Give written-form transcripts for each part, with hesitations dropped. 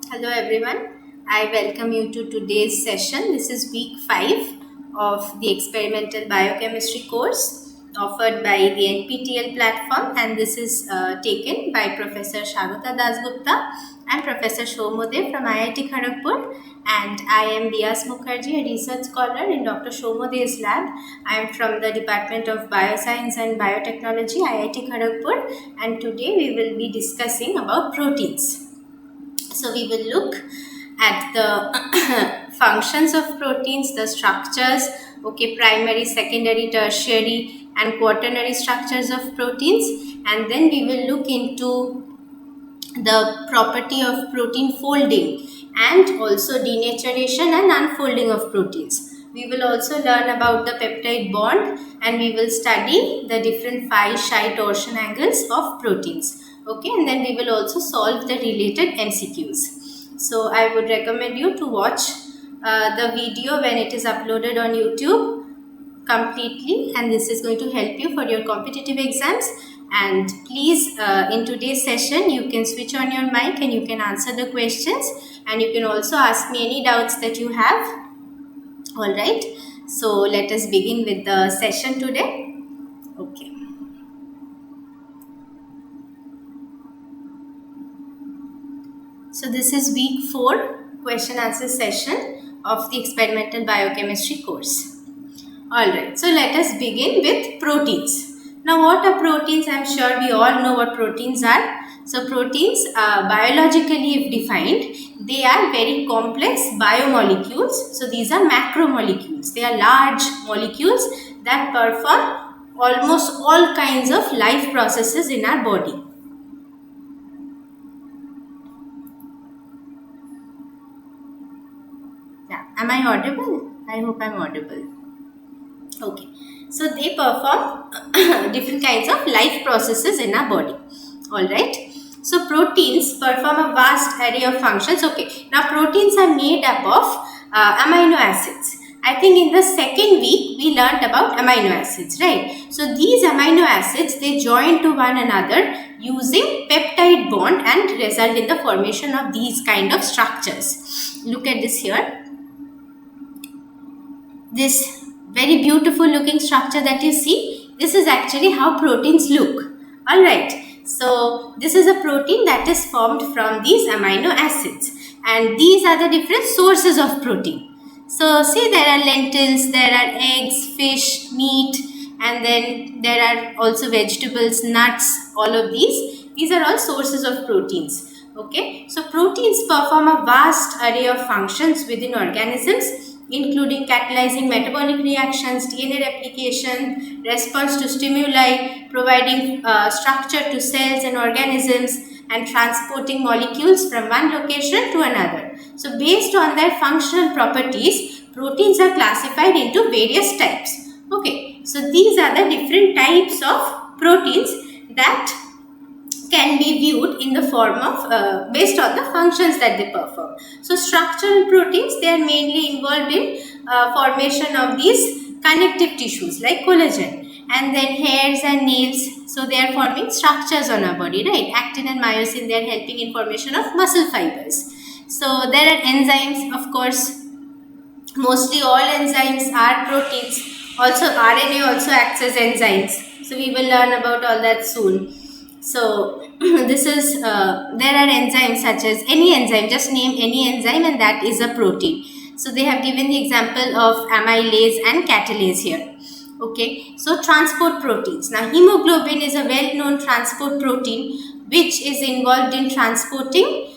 Hello everyone, I welcome you to today's session. This is week 5 of the experimental biochemistry course offered by the NPTEL platform, and this is taken by Professor Shagota Dasgupta and Professor Shomodev from IIT Kharagpur, and I am Beas Mukherjee, a research scholar in Dr. Shomodev's lab. I am from the Department of Bioscience and Biotechnology, IIT Kharagpur, and today we will be discussing about proteins. So we will look at the functions of proteins, the structures, primary, secondary, tertiary and quaternary structures of proteins, and then we will look into the property of protein folding and also denaturation and unfolding of proteins. We will also learn about the peptide bond, and we will study the different phi, chi, torsion angles of proteins. Okay, and then we will also solve the related MCQs. So I would recommend you to watch the video when it is uploaded on YouTube completely, and this is going to help you for your competitive exams. And please, in today's session you can switch on your mic and you can answer the questions, and you can also ask me any doubts that you have. All right, so let us begin with the session today. Okay. So this is week 4 question answer session of the experimental biochemistry course. Alright, so let us begin with proteins. Now what are proteins? I am sure we all know what proteins are. So proteins, biologically if defined, they are very complex biomolecules. So these are macromolecules. They are large molecules that perform almost all kinds of life processes in our body. Yeah, am I audible? I hope I am audible. Okay, so they perform different kinds of life processes in our body. Alright, so proteins perform a vast array of functions. Okay, now proteins are made up of amino acids. I think in the second week we learnt about amino acids, right? So these amino acids, they join to one another using peptide bond and result in the formation of these kind of structures. Look at this here. This very beautiful looking structure that you see, this is actually how proteins look. Alright, so this is a protein that is formed from these amino acids, and these are the different sources of protein. So see, there are lentils, there are eggs, fish, meat, and then there are also vegetables, nuts, all of these are all sources of proteins. Okay, so proteins perform a vast array of functions within organisms, including catalyzing metabolic reactions, DNA replication, response to stimuli, providing structure to cells and organisms, and transporting molecules from one location to another. So based on their functional properties, proteins are classified into various types. Okay, so these are the different types of proteins that can be viewed in the form of based on the functions that they perform. So structural proteins, they are mainly involved in formation of these connective tissues like collagen, and then hairs and nails, so they are forming structures on our body, right? Actin and myosin, they are helping in formation of muscle fibers. So there are enzymes, of course. Mostly all enzymes are proteins. Also RNA also acts as enzymes. So we will learn about all that soon. So this is there are enzymes such as any enzyme, just name any enzyme and that is a protein. So they have given the example of amylase and catalase here. Okay, so transport proteins. Now hemoglobin is a well-known transport protein which is involved in transporting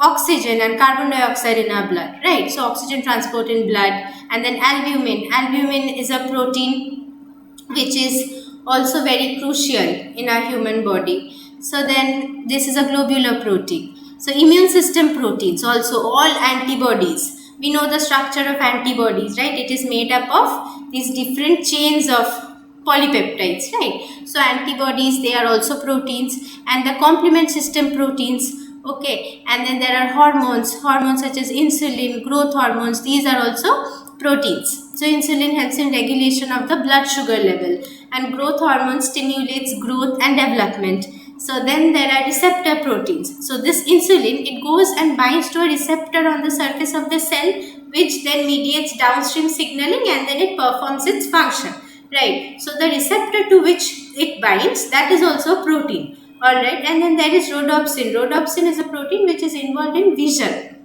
oxygen and carbon dioxide in our blood, right? So oxygen transport in blood. And then albumin is a protein which is also very crucial in our human body. So then this is a globular protein. So immune system proteins, also all antibodies. We know the structure of antibodies, right? It is made up of these different chains of polypeptides, right? So antibodies, they are also proteins, and the complement system proteins. Okay, and then there are hormones such as insulin, growth hormones, these are also proteins. So insulin helps in regulation of the blood sugar level, and growth hormone stimulates growth and development. So then there are receptor proteins. So this insulin, it goes and binds to a receptor on the surface of the cell, which then mediates downstream signaling and then it performs its function, right? So the receptor to which it binds, that is also a protein. Alright, and then there is rhodopsin. Rhodopsin is a protein which is involved in vision.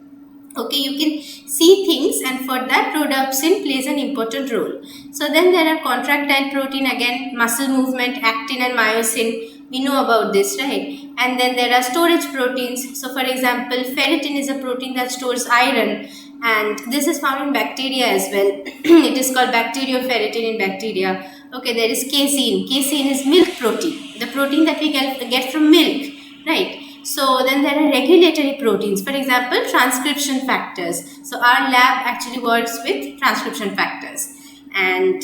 Okay, you can see things, and for that rhodopsin plays an important role. So then there are contractile protein, again muscle movement, actin and myosin. We know about this, right? And then there are storage proteins. So for example, ferritin is a protein that stores iron, and this is found in bacteria as well. It is called bacterioferritin in bacteria. Okay, there is casein. Casein is milk protein, the protein that we get from milk, right? So then there are regulatory proteins, for example, transcription factors. So our lab actually works with transcription factors. And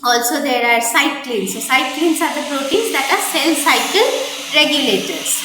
also there are cyclins. So cyclins are the proteins that are cell cycle regulators.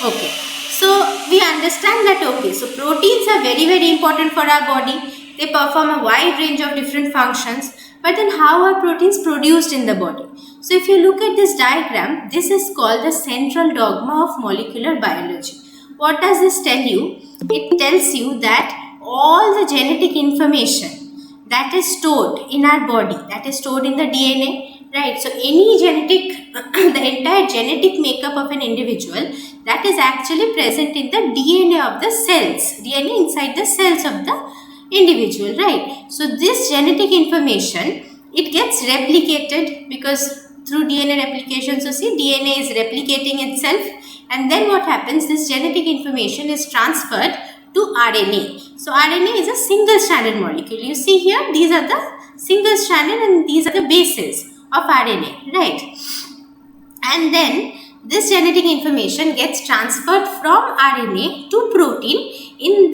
Okay, so we understand that, okay, so proteins are very, very important for our body. They perform a wide range of different functions. But then how are proteins produced in the body? So if you look at this diagram, this is called the central dogma of molecular biology. What does this tell you? It tells you that all the genetic information that is stored in our body, that is stored in the DNA, right? So any genetic, the entire genetic makeup of an individual, that is actually present in the DNA of the cells, DNA inside the cells of the individual, right? So this genetic information, it gets replicated because through DNA replication. So see, DNA is replicating itself, and then what happens, this genetic information is transferred to RNA. So RNA is a single stranded molecule. You see here, these are the single stranded and these are the bases of RNA, right? And then this genetic information gets transferred from RNA to protein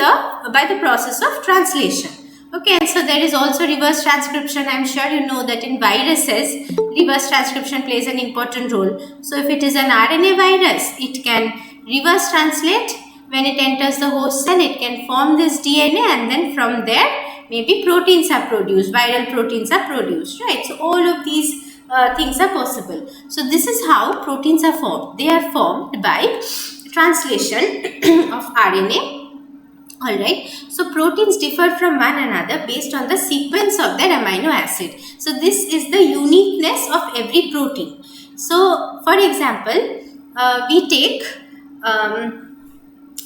by the process of translation. Okay, and so there is also reverse transcription. I am sure you know that in viruses, reverse transcription plays an important role. So if it is an RNA virus, it can reverse translate. When it enters the host cell, it can form this DNA, and then from there, maybe proteins are produced, viral proteins are produced, right? So all of these things are possible. So this is how proteins are formed. They are formed by translation of RNA. Alright, so proteins differ from one another based on the sequence of their amino acid. So this is the uniqueness of every protein. So, for example, we take,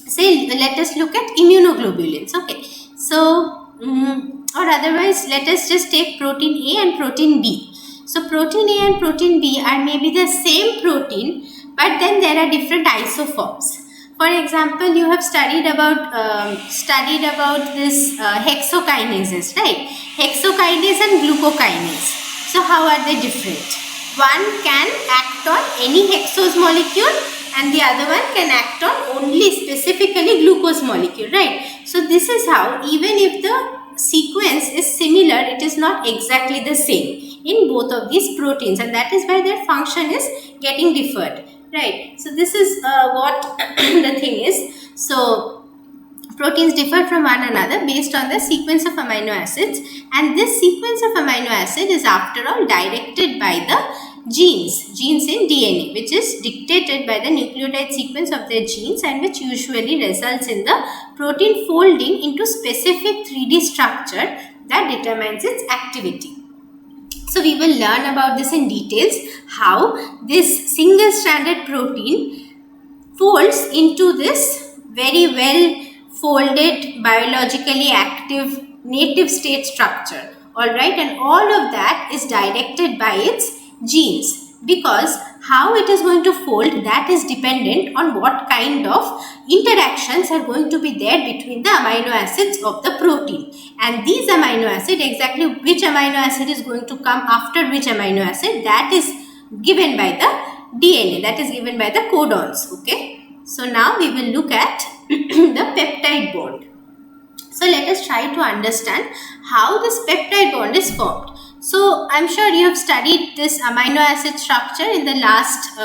say, let us look at immunoglobulins. Okay, so or otherwise, let us just take protein A and protein B. So, protein A and protein B are maybe the same protein, but then there are different isoforms. For example, you have studied about this hexokinases, right? Hexokinase and glucokinase. So, how are they different? One can act on any hexose molecule and the other one can act on only specifically glucose molecule, right? So, this is how, even if the sequence is similar, it is not exactly the same in both of these proteins, and that is why their function is getting differed, right? So, this is what the thing is. So, proteins differ from one another based on the sequence of amino acids, and this sequence of amino acid is after all directed by the genes in DNA, which is dictated by the nucleotide sequence of their genes and which usually results in the protein folding into specific 3D structure that determines its activity. So, we will learn about this in details, how this single stranded protein folds into this very well folded, biologically active, native state structure. Alright, and all of that is directed by its genes, because how it is going to fold, that is dependent on what kind of interactions are going to be there between the amino acids of the protein. And these amino acid, exactly which amino acid is going to come after which amino acid, that is given by the DNA, that is given by the codons. Okay. So, now we will look at the peptide bond. So, let us try to understand how this peptide bond is formed. So, I am sure you have studied this amino acid structure in the last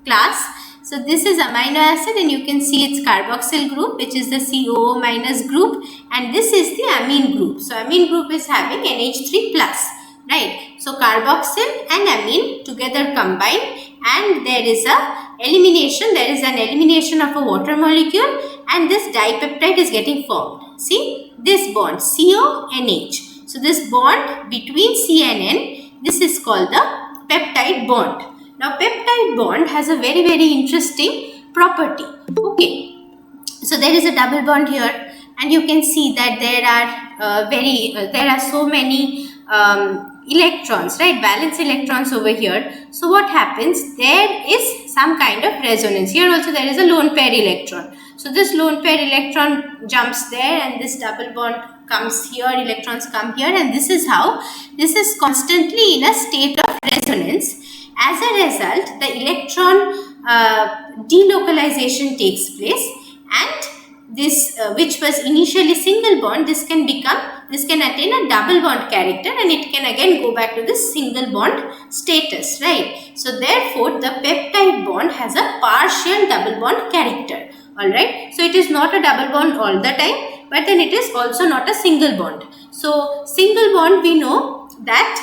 class. So, this is amino acid and you can see its carboxyl group, which is the COO minus group, and this is the amine group. So, amine group is having NH3 plus, right. So, carboxyl and amine together combine, and there is an elimination of a water molecule, and this dipeptide is getting formed. See this bond CONH. So, this bond between C and N, this is called the peptide bond. Now, peptide bond has a very interesting property. Okay, so there is a double bond here, and you can see that there are so many electrons, right, valence electrons over here. So, what happens, there is some kind of resonance. Here also there is a lone pair electron. So, this lone pair electron jumps there and this double bond comes here, electrons come here, and this is how this is constantly in a state of resonance. As a result, the electron delocalization takes place, and this which was initially single bond, this can attain a double bond character, and it can again go back to this single bond status, right. So, therefore, the peptide bond has a partial double bond character. Alright. So, it is not a double bond all the time, but then it is also not a single bond. So, single bond, we know that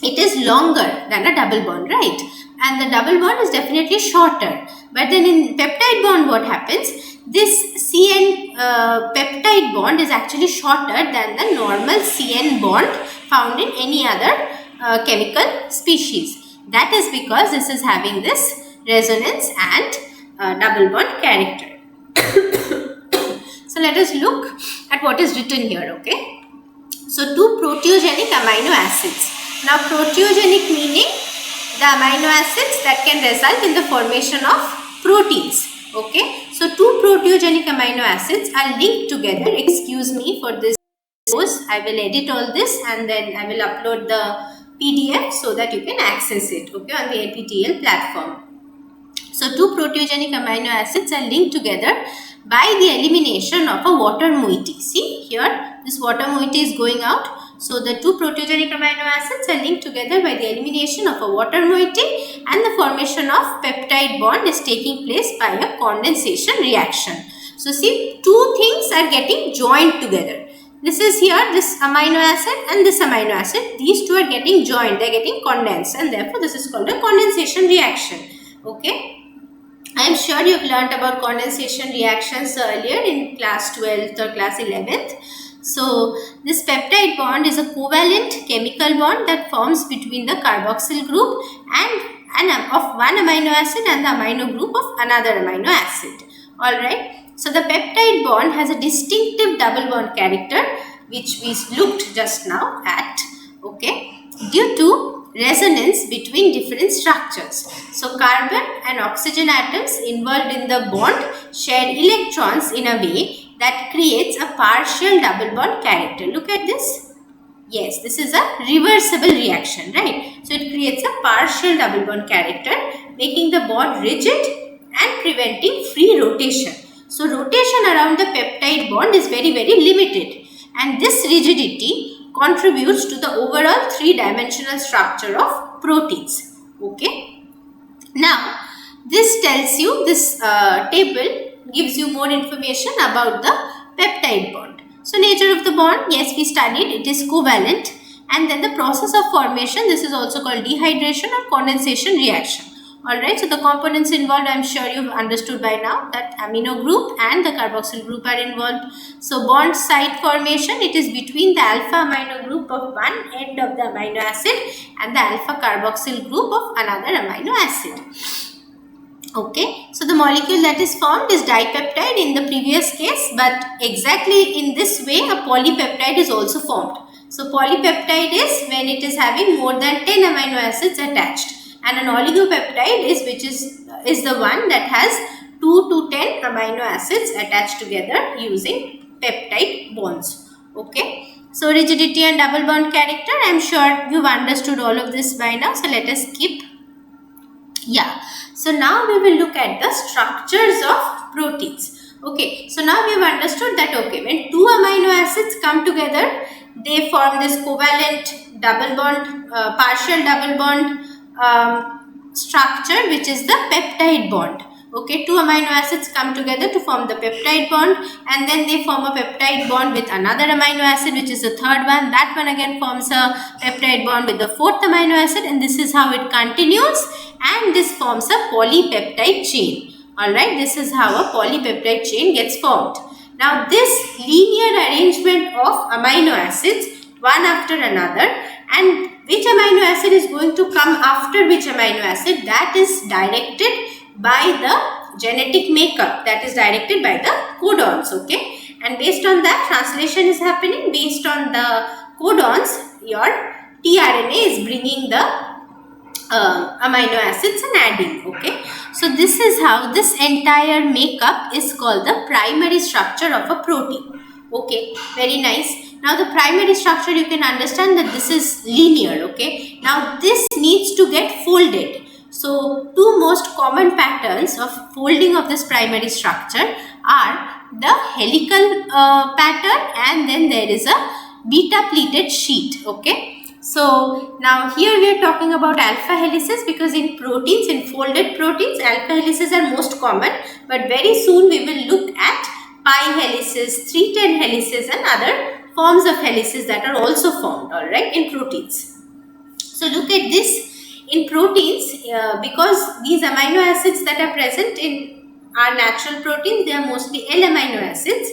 it is longer than a double bond, right, and the double bond is definitely shorter. But then in peptide bond, what happens, this CN peptide bond is actually shorter than the normal CN bond found in any other chemical species. That is because this is having this resonance and double bond character. So, let us look at what is written here. Okay, so two proteogenic amino acids. Now, proteogenic meaning the amino acids that can result in the formation of proteins. Okay, so two proteogenic amino acids are linked together. Excuse me for this. I will edit all this and then I will upload the PDF so that you can access it, okay, on the NPTEL platform. So, two proteogenic amino acids are linked together by the elimination of a water moiety. See here, this water moiety is going out. So, the two proteogenic amino acids are linked together by the elimination of a water moiety, and the formation of peptide bond is taking place by a condensation reaction. So, see, two things are getting joined together. This is here, this amino acid and this amino acid. These two are getting joined, they are getting condensed, and therefore, this is called a condensation reaction. Okay. I am sure you have learnt about condensation reactions earlier in class 12th or class 11th. So, this peptide bond is a covalent chemical bond that forms between the carboxyl group and of one amino acid and the amino group of another amino acid. Alright. So the peptide bond has a distinctive double bond character, which we looked just now at, okay, due to resonance between different structures. So carbon and oxygen atoms involved in the bond share electrons in a way that creates a partial double bond character. Look at this. Yes, this is a reversible reaction, right? So it creates a partial double bond character, making the bond rigid and preventing free rotation. So rotation around the peptide bond is very limited, and this rigidity contributes to the overall three-dimensional structure of proteins. Okay. Now, this tells you, this table gives you more information about the peptide bond. So, nature of the bond, yes, we studied, it is covalent, and then the process of formation, this is also called dehydration or condensation reaction. Alright, so the components involved, I am sure you have understood by now that amino group and the carboxyl group are involved. So, bond site formation, it is between the alpha amino group of one end of the amino acid and the alpha carboxyl group of another amino acid. Okay, so the molecule that is formed is dipeptide in the previous case, but exactly in this way a polypeptide is also formed. So, polypeptide is when it is having more than 10 amino acids attached. And an oligopeptide is the one that has 2 to 10 amino acids attached together using peptide bonds. Okay. So rigidity and double bond character, I am sure you have understood all of this by now. So let us skip. Yeah. So now we will look at the structures of proteins. Okay. So now we have understood that, okay, when two amino acids come together, they form this covalent double bond, partial double bond structure, which is the peptide bond. Okay, two amino acids come together to form the peptide bond, and then they form a peptide bond with another amino acid, which is the third one. That one again forms a peptide bond with the fourth amino acid, and this is how it continues, and this forms a polypeptide chain. Alright, this is how a polypeptide chain gets formed. Now, this linear arrangement of amino acids, one after another, and which amino acid is going to come after which amino acid, that is directed by the genetic makeup, that is directed by the codons, okay, and based on that translation is happening. Based on the codons, your tRNA is bringing the amino acids and adding, okay. So this is how this entire makeup is called the primary structure of a protein. Okay, very nice. Now the primary structure, you can understand that this is linear, okay. Now this needs to get folded. So two most common patterns of folding of this primary structure are the helical pattern, and then there is a beta pleated sheet, okay. So now here we are talking about alpha helices, because in proteins, in folded proteins, alpha helices are most common, but very soon we will look at pi helices, 310 helices and other forms of helices that are also formed, alright, in proteins. So look at this. In proteins, because these amino acids that are present in our natural proteins, they are mostly L amino acids.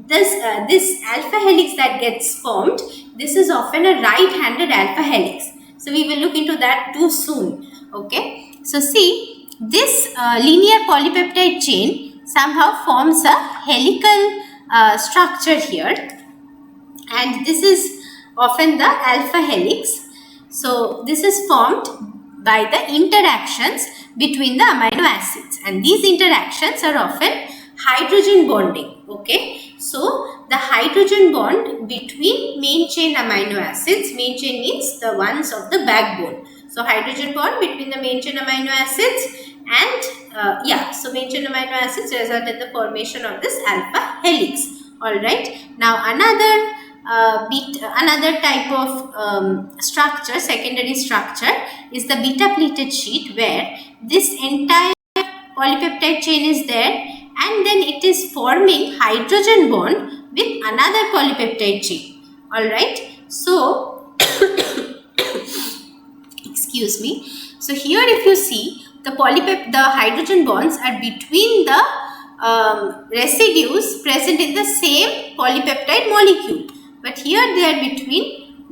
This alpha helix that gets formed, this is often a right-handed alpha helix. So we will look into that too soon. Okay. So see, this linear polypeptide chain somehow forms a helical structure here, and this is often the alpha helix. So this is formed by the interactions between the amino acids, and these interactions are often hydrogen bonding. Okay, so the hydrogen bond between main chain amino acids, main chain means the ones of the backbone. So hydrogen bond between the main chain amino acids, and so main chain amino acids result in the formation of this alpha helix. Alright, now another type of structure, secondary structure, is the beta pleated sheet, where this entire polypeptide chain is there, and then it is forming hydrogen bond with another polypeptide chain. Alright, so excuse me. So here if you see, the hydrogen bonds are between the residues present in the same polypeptide molecule, but here they are between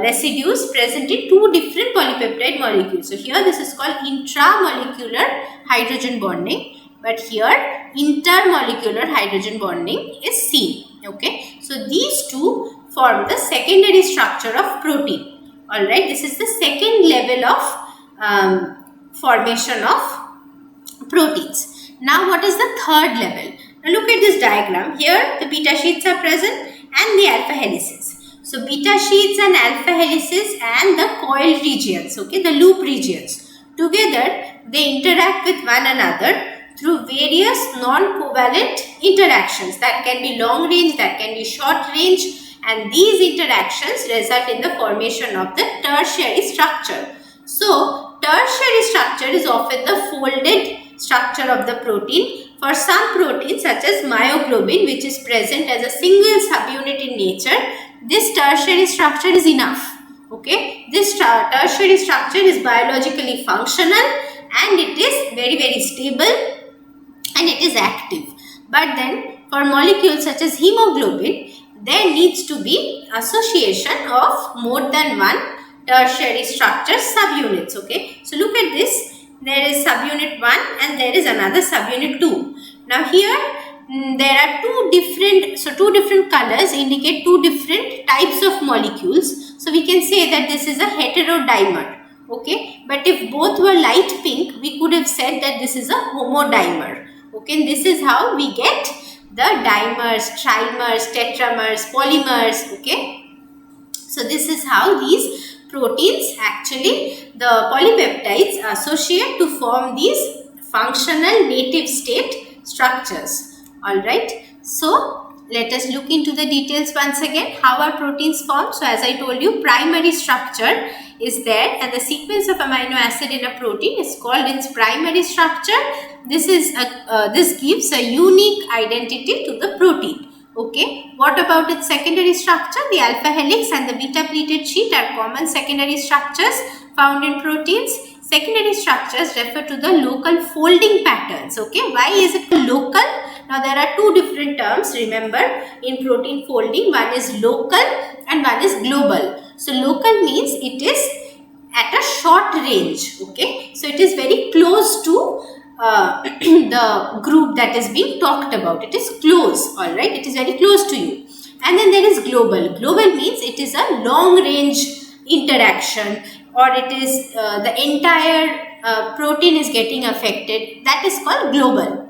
residues present in two different polypeptide molecules. So here this is called intramolecular hydrogen bonding, but here intermolecular hydrogen bonding is seen. Okay, so these two form the secondary structure of protein. Alright, this is the second level of formation of proteins. Now what is the third level? Now look at this diagram. Here the beta sheets are present and the alpha helices. So beta sheets and alpha helices and the coil regions, okay, the loop regions, together they interact with one another through various non-covalent interactions. That can be long range, that can be short range, and these interactions result in the formation of the tertiary structure. So tertiary structure is often the folded structure of the protein. For some proteins such as myoglobin, which is present as a single subunit in nature, this tertiary structure is enough. Okay, this tertiary structure is biologically functional and it is very stable and it is active. But then for molecules such as hemoglobin, there needs to be association of more than one tertiary structure subunits. Okay, so look at this. There is subunit 1 and there is another subunit 2. Now here there are two different colors indicate two different types of molecules. So we can say that this is a heterodimer. Okay, but if both were light pink, we could have said that this is a homodimer. Okay, and this is how we get the dimers, trimers, tetramers, polymers. Okay, so this is how these proteins, actually the polypeptides, associate to form these functional native state structures. Alright, so let us look into the details once again. How are proteins formed? So as I told you, primary structure is there and the sequence of amino acid in a protein is called its primary structure. This gives a unique identity to the protein. Okay, what about its secondary structure? The alpha helix and the beta pleated sheet are common secondary structures found in proteins. Secondary structures refer to the local folding patterns. Okay, why is it local? Now there are two different terms, remember, in protein folding. One is local and one is global. So local means it is at a short range. Okay, so it is very close to the group that is being talked about. It is close, alright, it is very close to you. And then there is global. Global means it is a long range interaction, or it is the entire protein is getting affected. That is called global.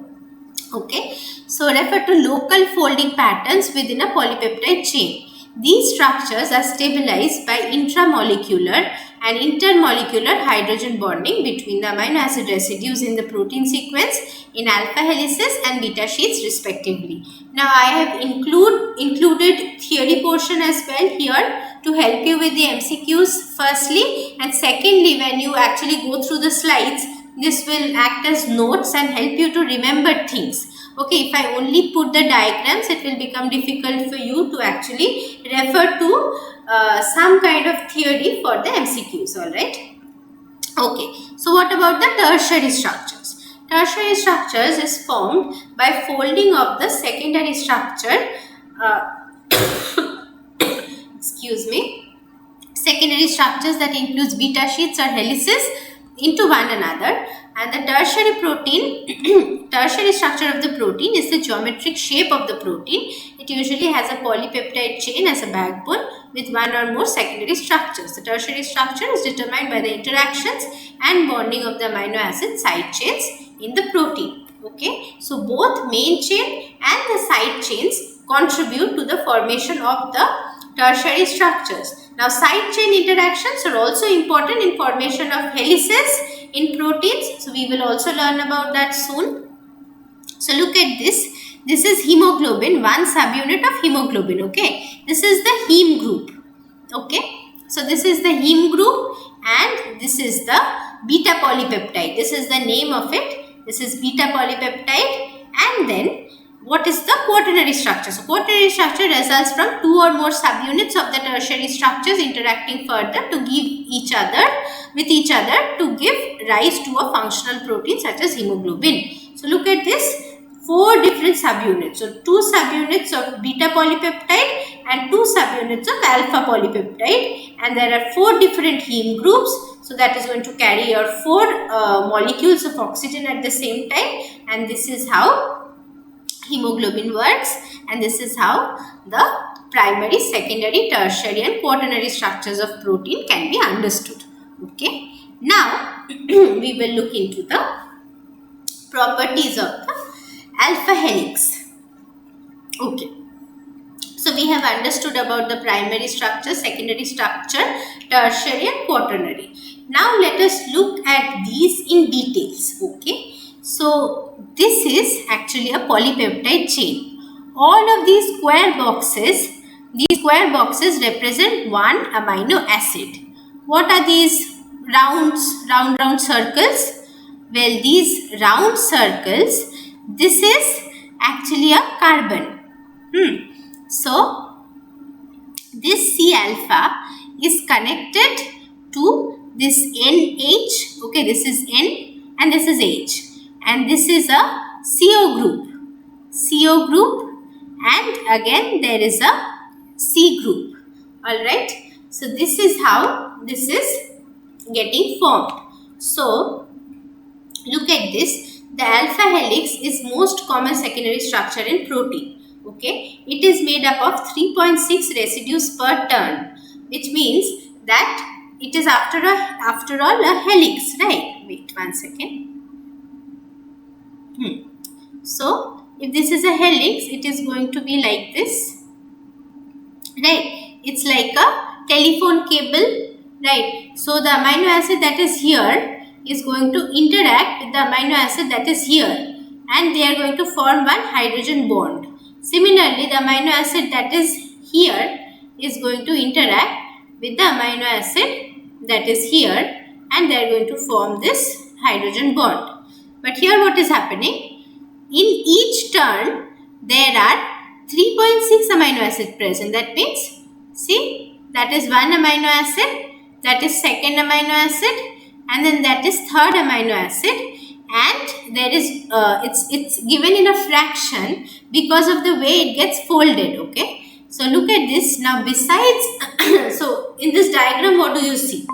Okay, so refer to local folding patterns within a polypeptide chain. These structures are stabilized by intramolecular and intermolecular hydrogen bonding between the amino acid residues in the protein sequence in alpha helices and beta sheets respectively. Now I have included theory portion as well here to help you with the MCQs firstly, and secondly, when you actually go through the slides, this will act as notes and help you to remember things. Okay, if I only put the diagrams, it will become difficult for you to actually refer to some kind of theory for the MCQs, alright. Okay, so what about the tertiary structures? Tertiary structures is formed by folding of the secondary structure, excuse me, secondary structures that includes beta sheets or helices into one another, and the tertiary structure of the protein is the geometric shape of the protein. It usually has a polypeptide chain as a backbone with one or more secondary structures. The tertiary structure is determined by the interactions and bonding of the amino acid side chains in the protein. Okay, so both main chain and the side chains contribute to the formation of the tertiary structures. Now side chain interactions are also important in formation of helices in proteins. So we will also learn about that soon. So look at this. This is hemoglobin, one subunit of hemoglobin. Okay, this is the heme group. Okay, so this is the heme group and this is the beta polypeptide. This is the name of it. This is beta polypeptide, and then what is the quaternary structure? So quaternary structure results from two or more subunits of the tertiary structures interacting further to give each other to give rise to a functional protein such as hemoglobin. So look at this, four different subunits. So two subunits of beta polypeptide and 2 subunits of alpha polypeptide, and there are 4 different heme groups. So that is going to carry your 4 molecules of oxygen at the same time, and this is how hemoglobin works, and this is how the primary, secondary, tertiary and quaternary structures of protein can be understood. Okay. Now we will look into the properties of the alpha helix. Okay. So we have understood about the primary structure, secondary structure, tertiary and quaternary. Now let us look at these in details. Okay. So this is actually a polypeptide chain. All of these square boxes represent one amino acid. What are these round circles? Well, these round circles, this is actually a carbon. So this C alpha is connected to this NH. Okay, this is N and this is H, and this is a CO group, and again there is a C group. Alright, so this is how this is getting formed. So look at this. The alpha helix is most common secondary structure in protein. Okay, it is made up of 3.6 residues per turn, which means that it is after all a helix, right? Wait one second. So if this is a helix, it is going to be like this, right? It's like a telephone cable, right? So the amino acid that is here is going to interact with the amino acid that is here, and they are going to form one hydrogen bond. Similarly, the amino acid that is here is going to interact with the amino acid that is here, and they are going to form this hydrogen bond. But here what is happening? In each turn, there are 3.6 amino acid present. That means, see, that is one amino acid, that is second amino acid, and then that is third amino acid, and there is it's given in a fraction because of the way it gets folded. Okay, so look at this. Now besides so in this diagram, what do you see?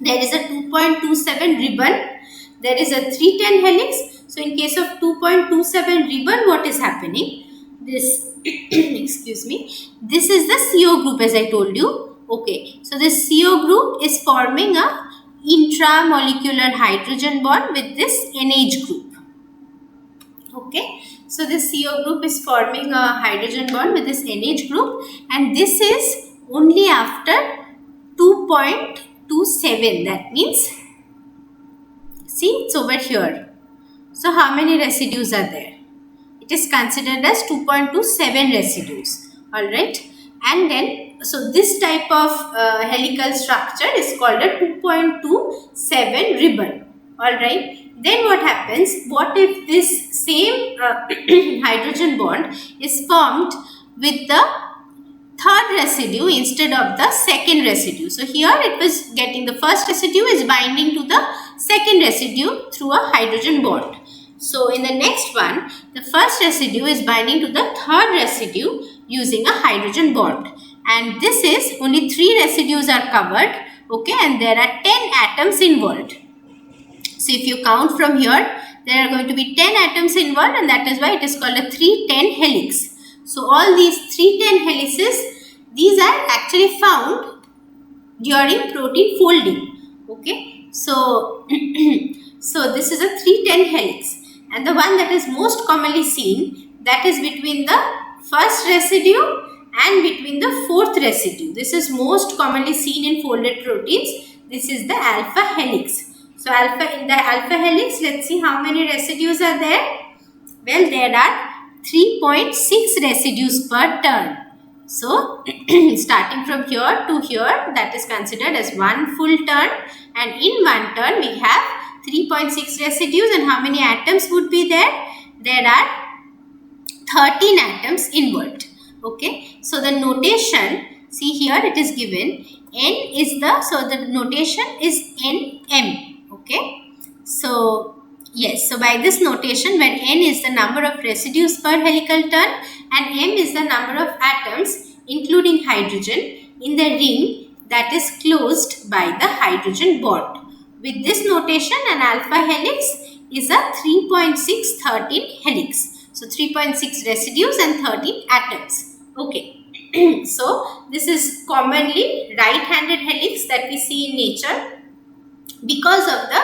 There is a 2.27 ribbon, there is a 310 helix. So in case of 2.27 ribbon, what is happening? This excuse me, this is the CO group, as I told you. Okay, so this CO group is forming a intramolecular hydrogen bond with this NH group. Okay, so this CO group is forming a hydrogen bond with this NH group, and this is only after 2.27. That means, see, it's over here. So how many residues are there? It is considered as 2.27 residues. Alright, and then so this type of helical structure is called a 2.27 ribbon. Alright, then what happens? What if this same hydrogen bond is formed with the third residue instead of the second residue? So here it was getting, the first residue is binding to the second residue through a hydrogen bond. So in the next one, the first residue is binding to the third residue using a hydrogen bond, and this is only 3 residues are covered. Okay, and there are 10 atoms involved. So if you count from here, there are going to be 10 atoms involved, and that is why it is called a 310 helix. So all these 310 helices, these are actually found during protein folding. Okay, so so this is a 310 helix, and the one that is most commonly seen, that is between the first residue and between the fourth residue. This is most commonly seen in folded proteins. This is the alpha helix. So in the alpha helix, let's see how many residues are there. Well, there are 3.6 residues per turn. So starting from here to here, that is considered as one full turn, and in one turn we have 3.6 residues, and how many atoms would be there? There are 13 atoms involved. Okay, so the notation, see here it is given, N is the, so the notation is NM. Okay, so yes, so by this notation, when N is the number of residues per helical turn and M is the number of atoms, including hydrogen, in the ring that is closed by the hydrogen bond. With this notation, an alpha helix is a 3.613 helix. So 3.6 residues and 13 atoms. Okay. So this is commonly right-handed helix that we see in nature because of the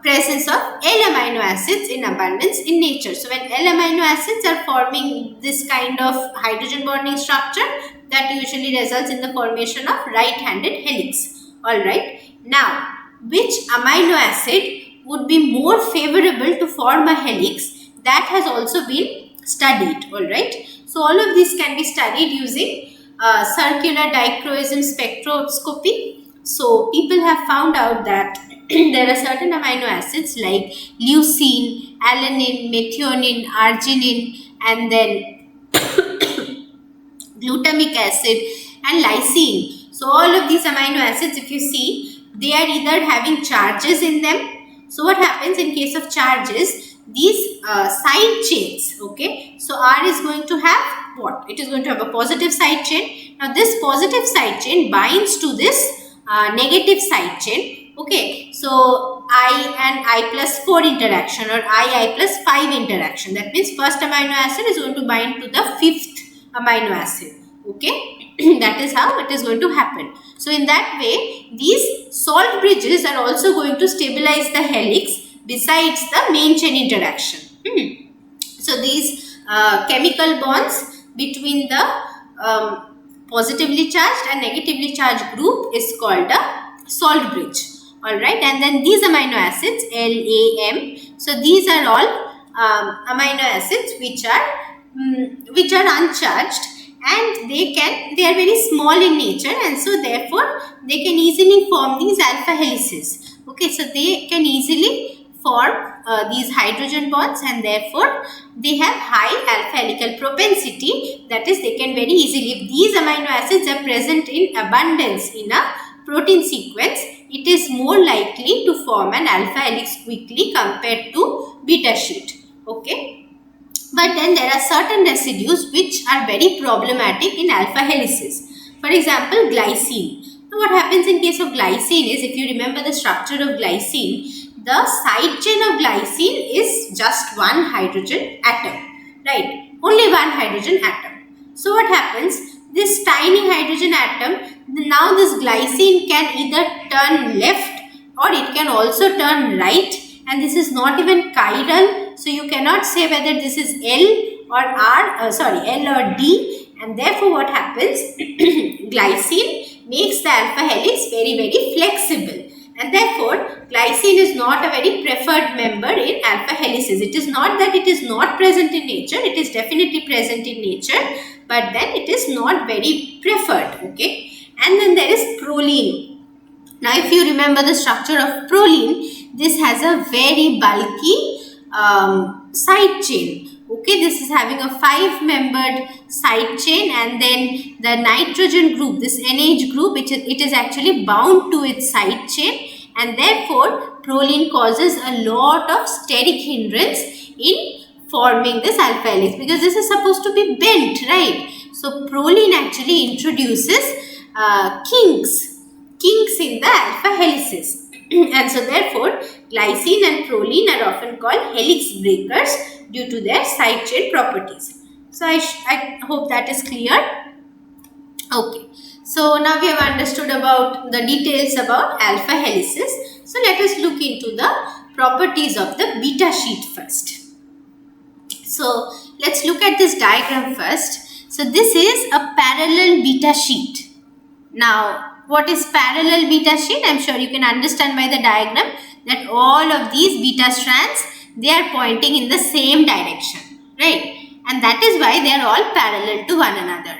presence of L amino acids in abundance in nature. So when L amino acids are forming this kind of hydrogen bonding structure, that usually results in the formation of right-handed helix. Alright. Now, which amino acid would be more favorable to form a helix? That has also been studied. Alright. So all of these can be studied using circular dichroism spectroscopy. So people have found out that there are certain amino acids like leucine, alanine, methionine, arginine, and then glutamic acid and lysine. So all of these amino acids, if you see, they are either having charges in them. So what happens in case of charges? These side chains, okay. So R is going to have what? It is going to have a positive side chain. Now this positive side chain binds to this negative side chain. Okay, so I and I plus 4 interaction, or I plus 5 interaction. That means first amino acid is going to bind to the 5th amino acid. Okay, that is how it is going to happen. So in that way, these salt bridges are also going to stabilize the helix besides the main chain interaction. So these chemical bonds between the positively charged and negatively charged group is called a salt bridge. Alright, and then these amino acids L, A, M. So these are all amino acids which are uncharged, and they are very small in nature, and so therefore they can easily form these alpha helices. Okay, so they can easily form these hydrogen bonds, and therefore they have high alpha helical propensity. That is, they can very easily, if these amino acids are present in abundance in a protein sequence, it is more likely to form an alpha helix quickly compared to beta sheet. Okay. But then there are certain residues which are very problematic in alpha helices. For example, glycine. Now what happens in case of glycine is, if you remember the structure of glycine, the side chain of glycine is just one hydrogen atom, right? Only one hydrogen atom. So what happens? This tiny hydrogen atom, now this glycine can either turn left or it can also turn right, and this is not even chiral. So you cannot say whether this is L or L or D, and therefore what happens? Glycine makes the alpha helix very, very flexible. And therefore, glycine is not a very preferred member in alpha helices. It is not that it is not present in nature. It is definitely present in nature, but then it is not very preferred. Okay. And then there is proline. Now, if you remember the structure of proline, this has a very bulky side chain. Okay, this is having a 5-membered side chain, and then the nitrogen group, this NH group, it is actually bound to its side chain, and therefore proline causes a lot of steric hindrance in forming this alpha helix, because this is supposed to be bent, right? So proline actually introduces kinks in the alpha helices. And so therefore, glycine and proline are often called helix breakers due to their side chain properties. So I hope that is clear. Okay. So now we have understood about the details about alpha helices. So let us look into the properties of the beta sheet first. So let's look at this diagram first. So this is a parallel beta sheet. Now, what is parallel beta sheet? I am sure you can understand by the diagram that all of these beta strands, they are pointing in the same direction, right? And that is why they are all parallel to one another.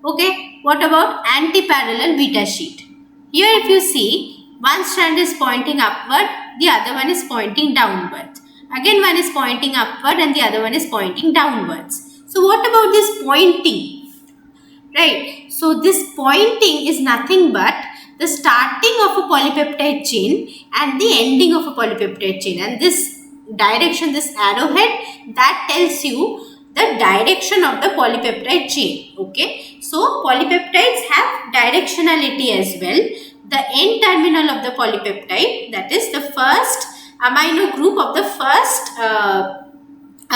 Okay, what about anti-parallel beta sheet? Here if you see, one strand is pointing upward, the other one is pointing downward. Again one is pointing upward and the other one is pointing downwards. So what about this pointing? Right, so this pointing is nothing but the starting of a polypeptide chain and the ending of a polypeptide chain, and this direction, this arrowhead, that tells you the direction of the polypeptide chain. Okay, so polypeptides have directionality as well. The N terminal of the polypeptide, that is the first amino group of the first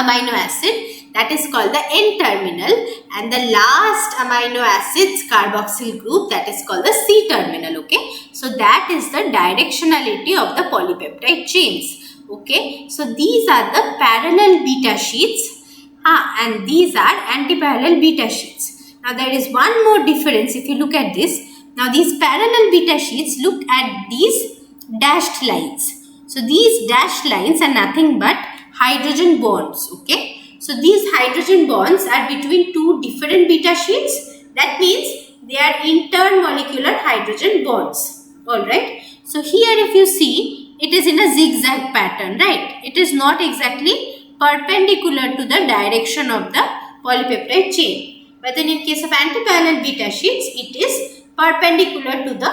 amino acid, that is called the N terminal, and the last amino acid's carboxyl group, that is called the C terminal. Okay, so that is the directionality of the polypeptide chains. Okay, so these are the parallel beta sheets, and these are antiparallel beta sheets. Now there is one more difference if you look at this. Now these parallel beta sheets, look at these dashed lines. So these dashed lines are nothing but hydrogen bonds. Okay, so these hydrogen bonds are between two different beta sheets. That means they are intermolecular hydrogen bonds. Alright, so here if you see, it is in a zigzag pattern, right? It is not exactly perpendicular to the direction of the polypeptide chain. But then in case of antiparallel beta sheets, it is perpendicular to the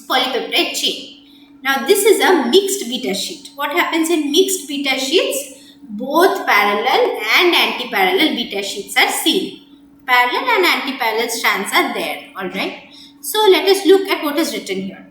polypeptide chain. Now this is a mixed beta sheet. What happens in mixed beta sheets? Both parallel and antiparallel beta sheets are seen. Parallel and antiparallel strands are there. Alright. So let us look at what is written here.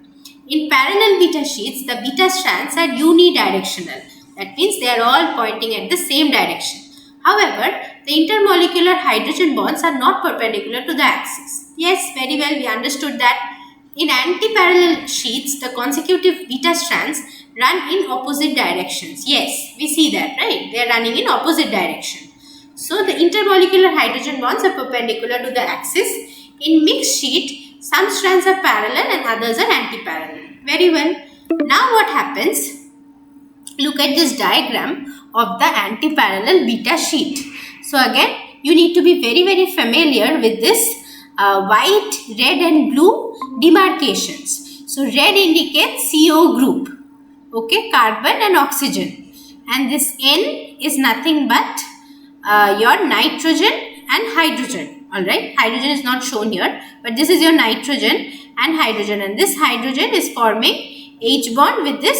In parallel beta sheets, the beta strands are unidirectional. That means they are all pointing at the same direction. However, the intermolecular hydrogen bonds are not perpendicular to the axis. Yes, very well, we understood that. In antiparallel sheets, the consecutive beta strands run in opposite directions. Yes, we see that, right? They are running in opposite direction. So, the intermolecular hydrogen bonds are perpendicular to the axis. In mixed sheet, some strands are parallel and others are antiparallel. Very well. Now, what happens? Look at this diagram of the antiparallel beta sheet. So, again, you need to be very familiar with this white, red and blue demarcations. So, red indicates CO group, okay, carbon and oxygen, and this N is nothing but your nitrogen and hydrogen. Alright, hydrogen is not shown here, but this is your nitrogen and hydrogen, and this hydrogen is forming H bond with this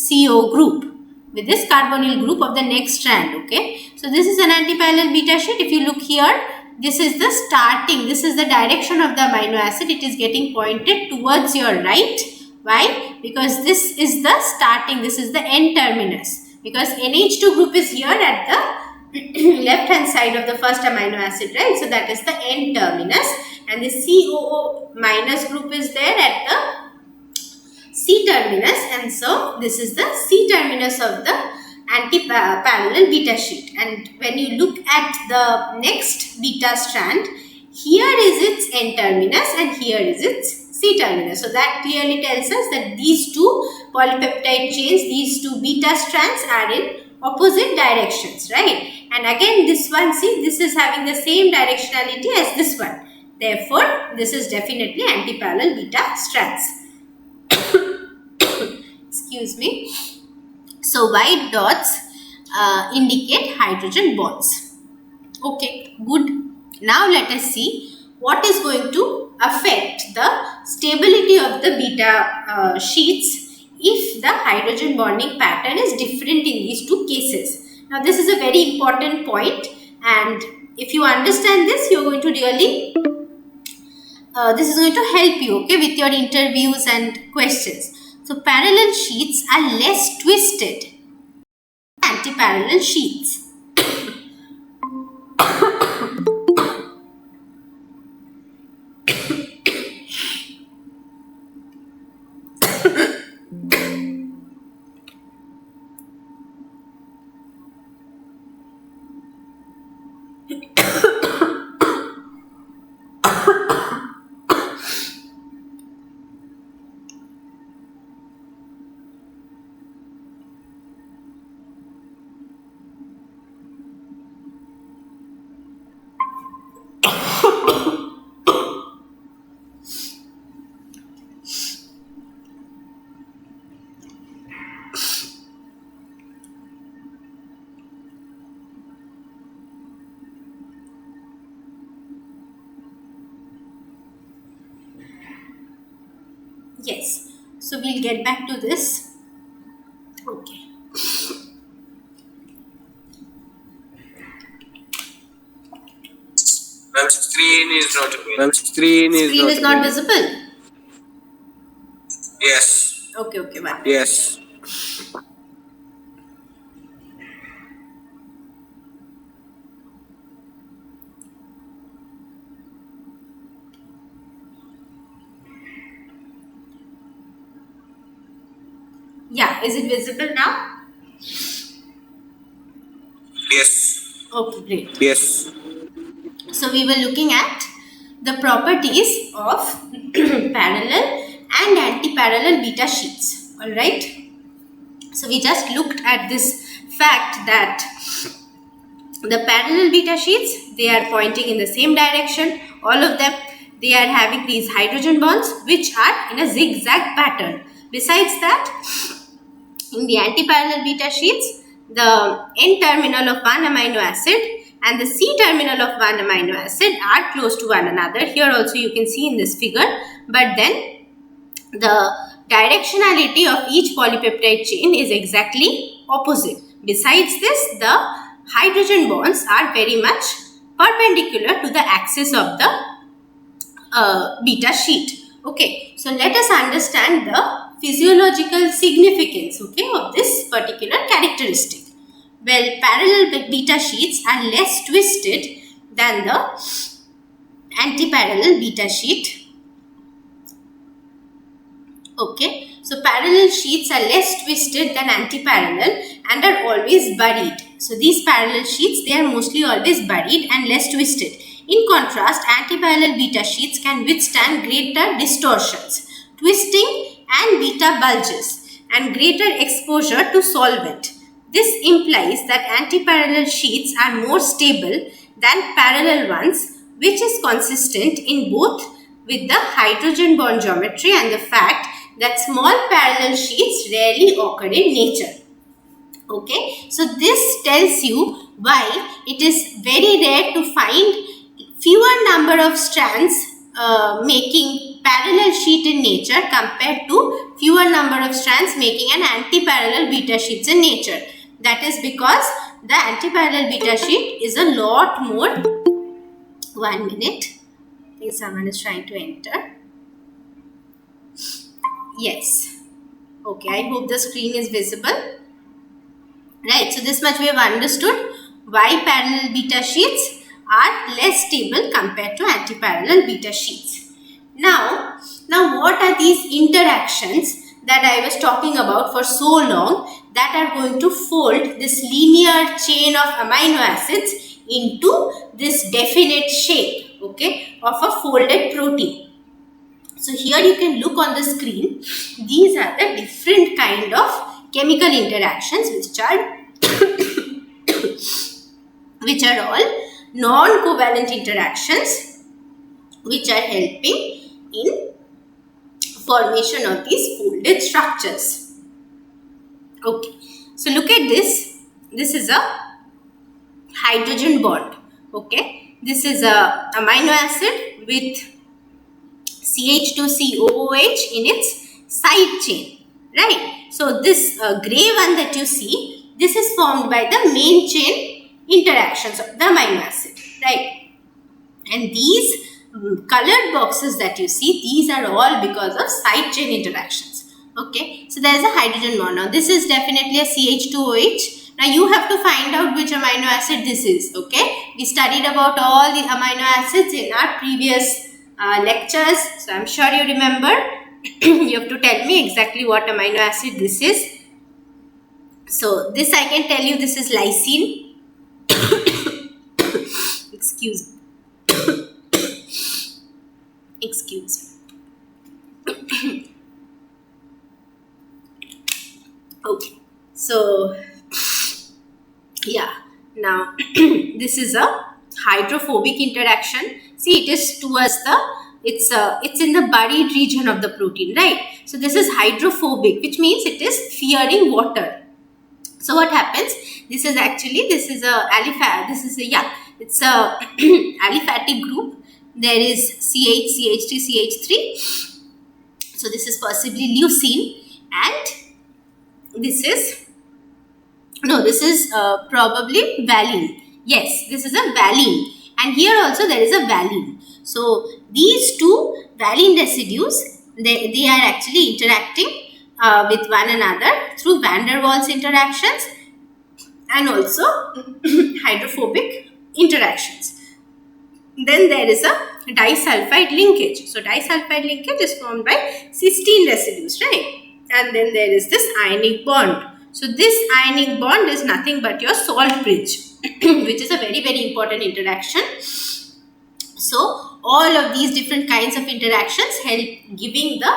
CO group, with this carbonyl group of the next strand. Okay, so this is an antiparallel beta sheet. If you look here, this is the starting, this is the direction of the amino acid. It is getting pointed towards your right. Why? Because this is the starting, this is the N terminus. Because NH2 group is here at the left hand side of the first amino acid, right? So that is the N terminus, and the COO minus group is there at the C terminus, and so this is the C terminus of the antiparallel beta sheet. And when you look at the next beta strand, here is its N terminus and here is its C terminus. So that clearly tells us that these two polypeptide chains, these two beta strands are in opposite directions, right? And again this one, see, this is having the same directionality as this one. Therefore, this is definitely antiparallel beta strands. Excuse me. So, white dots indicate hydrogen bonds. Okay, good. Now, let us see what is going to affect the stability of the beta sheets if the hydrogen bonding pattern is different in these two cases. Now, this is a very important point, and if you understand this, you are going to really, this is going to help you, okay, with your interviews and questions. So, parallel sheets are less twisted than antiparallel sheets. Yes, so we'll get back to this. Okay. screen is not visible. Ma'am, screen is not visible. Yes. Okay, one minute. Yes. Yeah, is it visible now? Yes. Okay, great. Yes. So we were looking at the properties of parallel and anti-parallel beta sheets. All right. So we just looked at this fact that the parallel beta sheets, they are pointing in the same direction. All of them, they are having these hydrogen bonds which are in a zigzag pattern. Besides that, in the anti-parallel beta sheets, the N terminal of one amino acid and the C terminal of one amino acid are close to one another. Here also you can see in this figure, but then the directionality of each polypeptide chain is exactly opposite. Besides this, the hydrogen bonds are very much perpendicular to the axis of the beta sheet. Okay, so let us understand the physiological significance, okay, of this particular characteristic. Well, parallel beta sheets are less twisted than the anti-parallel beta sheet. Okay, so parallel sheets are less twisted than anti-parallel and are always buried. So these parallel sheets, they are mostly always buried and less twisted. In contrast, anti-parallel beta sheets can withstand greater distortions, twisting and beta bulges and greater exposure to solvent. This implies that anti-parallel sheets are more stable than parallel ones, which is consistent in both with the hydrogen bond geometry and the fact that small parallel sheets rarely occur in nature. Okay, so this tells you why it is very rare to find fewer number of strands making parallel sheet in nature compared to fewer number of strands making an anti-parallel beta sheets in nature. That is because the anti-parallel beta sheet is a lot more. 1 minute. I think someone is trying to enter. Yes. Okay, I hope the screen is visible. Right, so this much we have understood why parallel beta sheets are less stable compared to anti-parallel beta sheets. Now what are these interactions that I was talking about for so long that are going to fold this linear chain of amino acids into this definite shape, okay, of a folded protein? So here you can look on the screen. These are the different kind of chemical interactions which are all non-covalent interactions which are helping in formation of these folded structures. Okay, so look at this. This is a hydrogen bond. Okay, this is a amino acid with CH2COOH in its side chain, right? So this gray one that you see, this is formed by the main chain interactions of the amino acid, right? And these colored boxes that you see, these are all because of side chain interactions. Okay, so there is a hydrogen bond. Now this is definitely a CH2OH. Now you have to find out which amino acid this is. Okay, we studied about all the amino acids in our previous lectures, so I'm sure you remember. You have to tell me exactly what amino acid this is. So this I can tell you, this is lysine. Excuse me. Okay, so yeah, now this is a hydrophobic interaction. See, it is towards the, it's in the buried region of the protein, right? So this is hydrophobic, which means it is fearing water. So what happens? This is a aliphatic. It's a aliphatic group. There is CH, CH2, CH3. So this is possibly leucine, and this is probably valine. Yes, this is a valine, and here also there is a valine. So these two valine residues, they are actually interacting with one another through van der Waals interactions and also hydrophobic interactions. Then there is a disulfide linkage. So disulfide linkage is formed by cysteine residues, right? And then there is this ionic bond. So this ionic bond is nothing but your salt bridge, which is a very, very important interaction. So all of these different kinds of interactions help giving the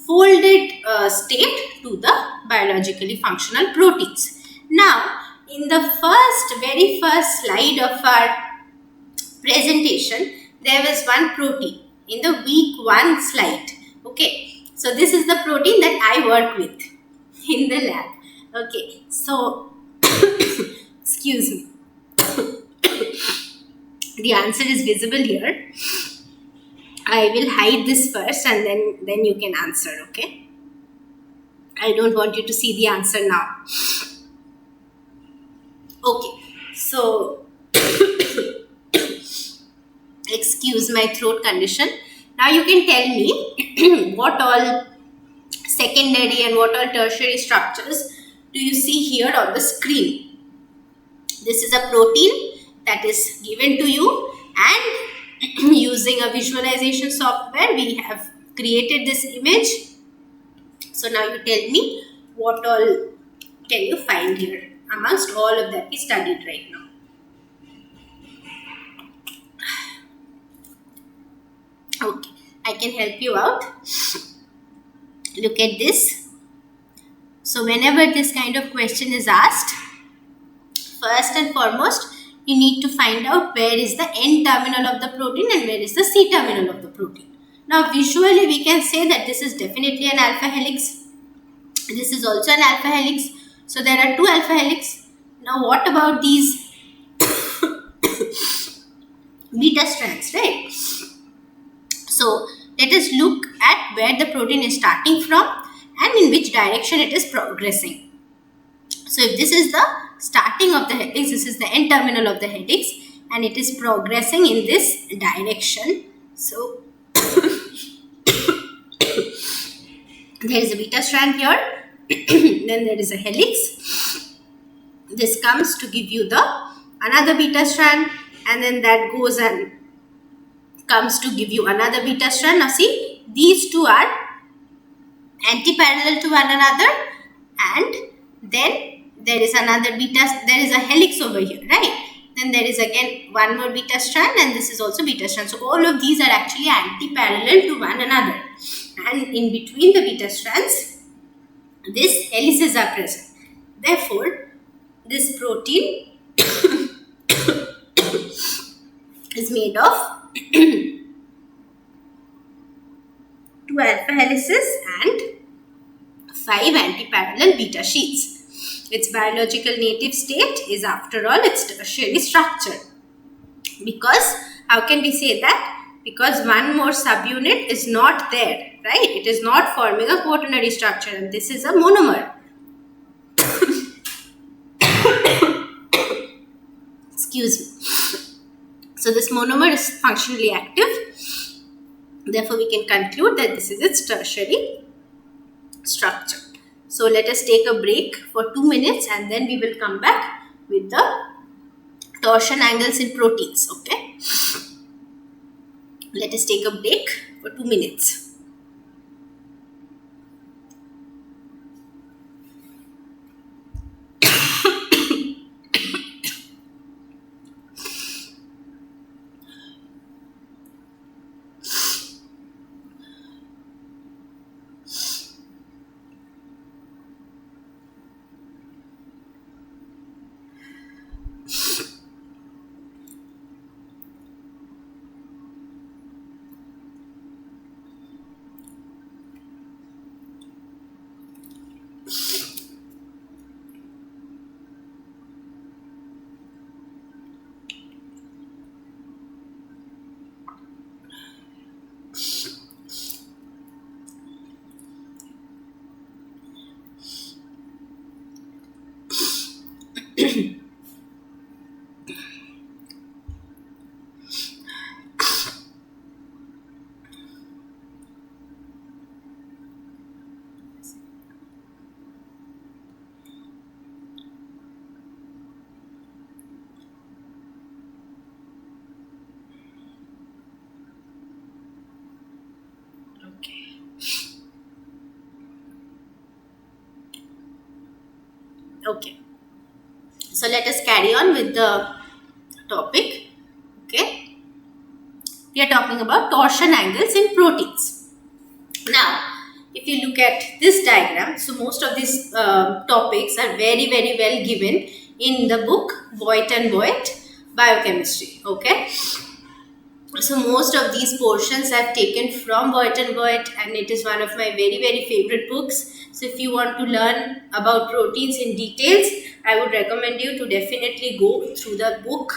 folded state to the biologically functional proteins. Now, in the very first slide of our presentation, there was one protein in the week 1 slide. Okay, so this is the protein that I work with in the lab. Okay, so excuse me. The answer is visible here. I will hide this first and then you can answer. Okay, I don't want you to see the answer now. Okay, so excuse my throat condition. Now you can tell me what all secondary and what all tertiary structures do you see here on the screen. This is a protein that is given to you, and using a visualization software we have created this image. So now you tell me what all can you find here amongst all of that we studied right now. Okay, I can help you out. Look at this. So whenever this kind of question is asked, first and foremost, you need to find out where is the N terminal of the protein and where is the C terminal of the protein. Now visually we can say that this is definitely an alpha helix. This is also an alpha helix. So there are two alpha helix. Now what about these beta strands, right? So let us look at where the protein is starting from and in which direction it is progressing. So if this is the starting of the helix, this is the N terminal of the helix, and it is progressing in this direction. So there is a beta strand here, then there is a helix. This comes to give you the another beta strand, and then that goes and comes to give you another beta strand. Now see, these two are anti-parallel to one another, and then there is another beta, there is a helix over here, right? Then there is again one more beta strand, and this is also beta strand. So all of these are actually anti-parallel to one another, and in between the beta strands these helices are present. Therefore this protein is made of two alpha helices and 5 anti-parallel beta sheets. Its biological native state is, after all, its tertiary structure. Because, how can we say that? Because one more subunit is not there, right? It is not forming a quaternary structure, and this is a monomer. Excuse me. So this monomer is functionally active. Therefore, we can conclude that this is its tertiary structure. So let us take a break for 2 minutes and then we will come back with the torsion angles in proteins. Okay. Let us take a break for 2 minutes. Okay, so let us carry on with the topic. Okay, we are talking about torsion angles in proteins. Now, if you look at this diagram, so most of these topics are very well given in the book Voigt and Voigt Biochemistry. Okay, so most of these portions I've taken from Voigt and Voigt, and it is one of my very favorite books. So if you want to learn about proteins in details, I would recommend you to definitely go through the book,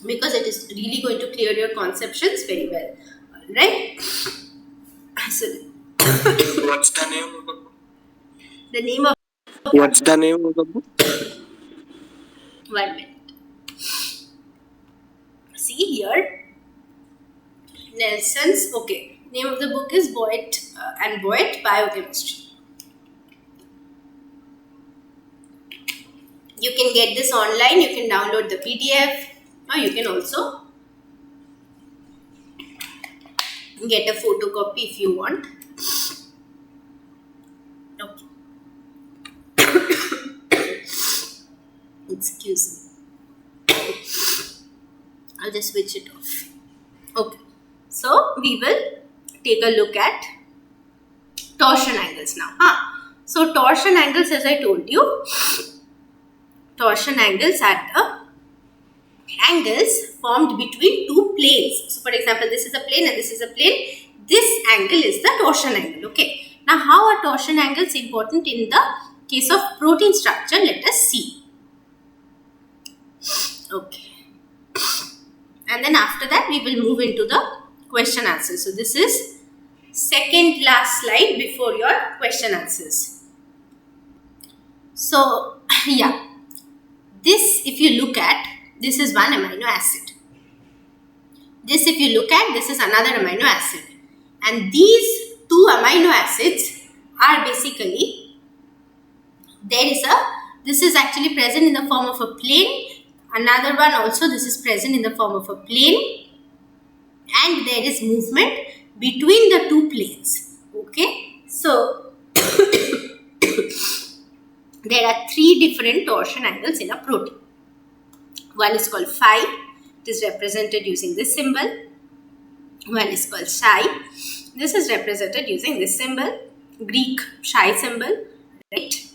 because it is really going to clear your conceptions very well. Right? So What's the name of the book? the name of What's the name of the book? 1 minute. See here, Nelson's, okay, name of the book is Voigt and Voigt Biochemistry. You can get this online, you can download the PDF, or you can also get a photocopy if you want. Okay. Excuse me. I'll just switch it off. Okay. So we will take a look at torsion angles now. So torsion angles, as I told you, torsion angles are the angles formed between two planes. So for example, this is a plane and this is a plane. This angle is the torsion angle. Okay. Now how are torsion angles important in the case of protein structure? Let us see. Okay. And then after that we will move into the question answers. So this is second last slide before your question answers. So yeah, this, if you look at, this is one amino acid. This, if you look at, this is another amino acid. And these two amino acids are basically, this is actually present in the form of a plane. Another one also, this is present in the form of a plane. And there is movement between the two planes. Okay. So, there are three different torsion angles in a protein. One is called phi. It is represented using this symbol. One is called psi. This is represented using this symbol, Greek psi symbol, right?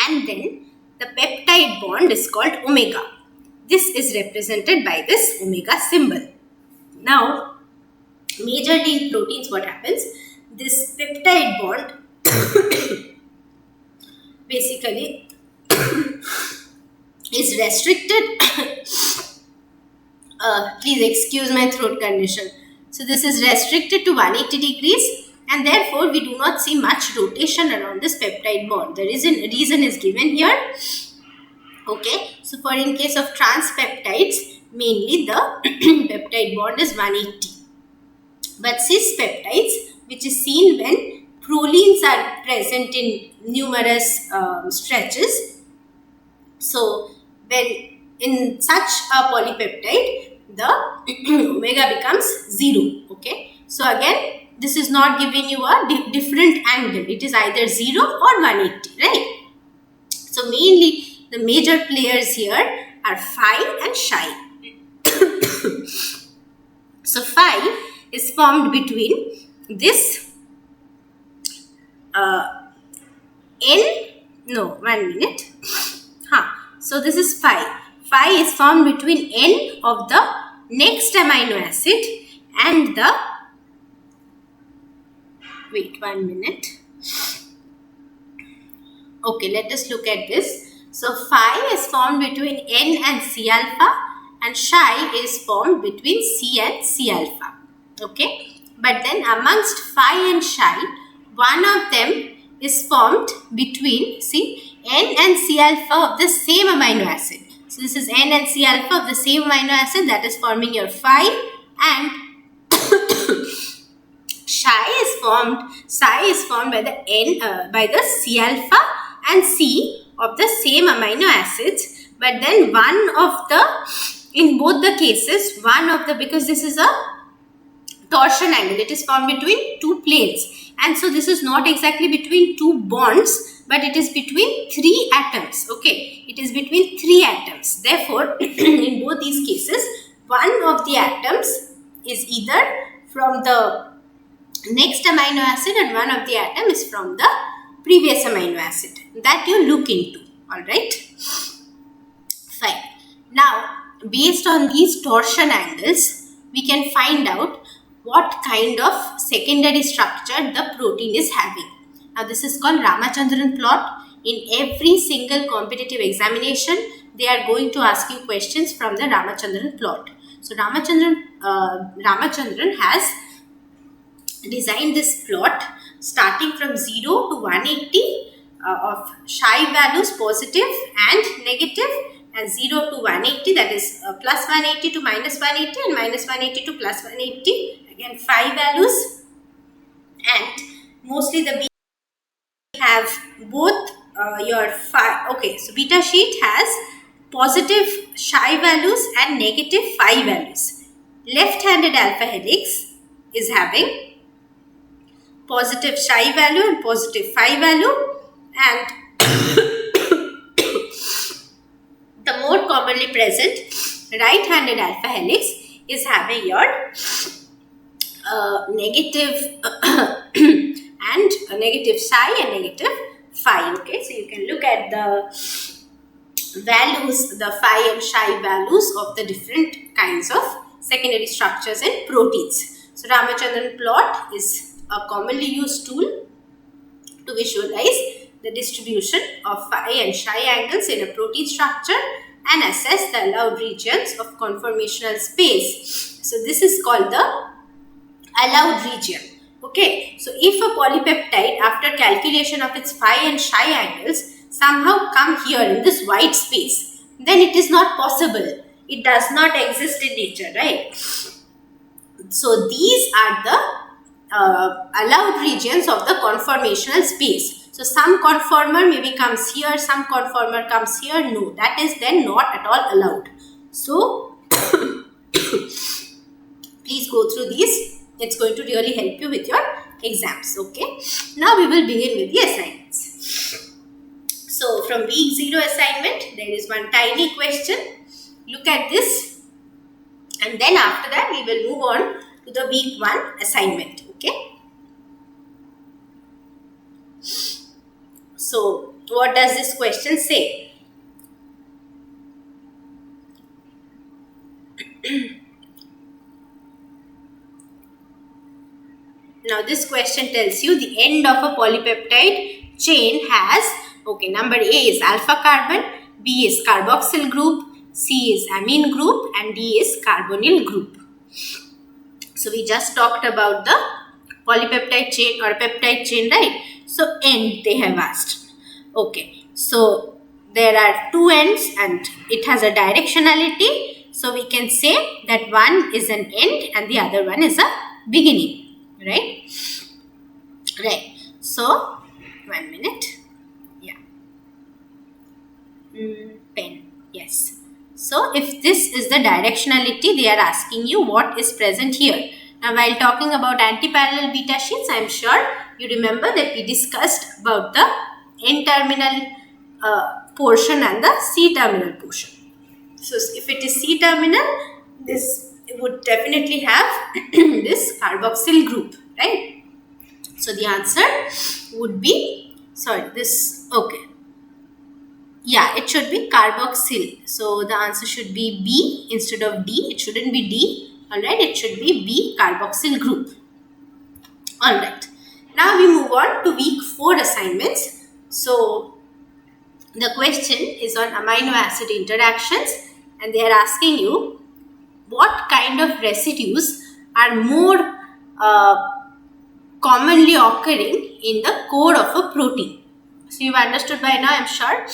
And then the peptide bond is called omega. This is represented by this omega symbol. Now, majorly in proteins, what happens? This peptide bond basically is restricted. Please excuse my throat condition. So this is restricted to 180 degrees, and therefore we do not see much rotation around this peptide bond. The reason is given here. Okay, so for in case of trans peptides, mainly the peptide bond is 180. But cis peptides, which is seen when prolines are present in numerous stretches. So when in such a polypeptide, the omega becomes 0. Okay, so again, this is not giving you a different angle. It is either 0 or 180, right? So mainly the major players here are phi and psi. So phi is formed between this So this is phi. Phi is formed between N of the next amino acid and the, wait 1 minute. Okay, let us look at this. So phi is formed between N and C alpha, and psi is formed between C and C alpha. Okay, but then amongst phi and psi, one of them is formed between, see, N and C alpha of the same amino acid. So this is N and C alpha of the same amino acid, that is forming your phi, and psi is formed by the by the C alpha and C of the same amino acids, but then in both the cases, because this is a torsion angle, it is formed between two planes, and so this is not exactly between two bonds, but it is between 3 atoms. Okay, it is between 3 atoms. Therefore, in both these cases, one of the atoms is either from the next amino acid and one of the atom is from the previous amino acid. That you look into. Alright. Fine. Now, based on these torsion angles, we can find out what kind of secondary structure the protein is having. Now, this is called Ramachandran plot. In every single competitive examination, they are going to ask you questions from the Ramachandran plot. So, Ramachandran has designed this plot starting from 0 to 180 of psi values positive and negative, and 0 to 180, that is plus 180 to minus 180 and minus 180 to plus 180, again phi values. And mostly the have both your phi. Okay, so beta sheet has positive psi values and negative phi values. Left-handed alpha helix is having positive psi value and positive phi value, and the more commonly present right-handed alpha helix is having your negative and negative psi and negative phi. Okay, so you can look at the values, the phi and psi values of the different kinds of secondary structures in proteins. So Ramachandran plot is a commonly used tool to visualize the distribution of phi and psi angles in a protein structure and assess the allowed regions of conformational space. So this is called the allowed region. Okay, so if a polypeptide, after calculation of its phi and psi angles, somehow come here in this white space, then it is not possible. It does not exist in nature, right? So these are the allowed regions of the conformational space. So some conformer maybe comes here, some conformer comes here. No, that is then not at all allowed. So please go through these. It's going to really help you with your exams. Okay. Now we will begin with the assignments. So from week 0 assignment, there is one tiny question. Look at this. And then after that, we will move on to the week 1 assignment. Okay. So what does this question say? Now this question tells you the end of a polypeptide chain has, okay, number A is alpha carbon, B is carboxyl group, C is amine group, and D is carbonyl group. So we just talked about the polypeptide chain or peptide chain, right? So end they have asked. Okay, so there are two ends and it has a directionality. So we can say that one is an end and the other one is a beginning, right? Right. So 1 minute. Yeah. Pen. Yes. So if this is the directionality, they are asking you what is present here. Now while talking about anti-parallel beta sheets, I am sure you remember that we discussed about the N-terminal portion and the C-terminal portion. So if it is C-terminal, this would definitely have this carboxyl group, right? So the answer would be, okay. Yeah, it should be carboxyl. So the answer should be B instead of D. It shouldn't be D. Alright, it should be B, carboxyl group. Alright. Now we move on to week 4 assignments. So the question is on amino acid interactions and they are asking you what kind of residues are more commonly occurring in the core of a protein. So you've understood by now, I'm sure,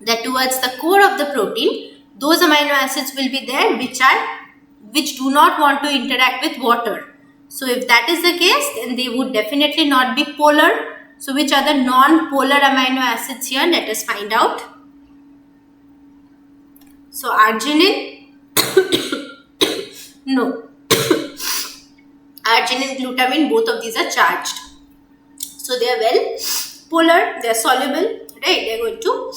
that towards the core of the protein, those amino acids will be there which do not want to interact with water. So if that is the case, then they would definitely not be polar. So which are the non-polar amino acids here? Let us find out. So arginine, no. Arginine, glutamine, both of these are charged. So they are well Polar, they are soluble, right? They are going to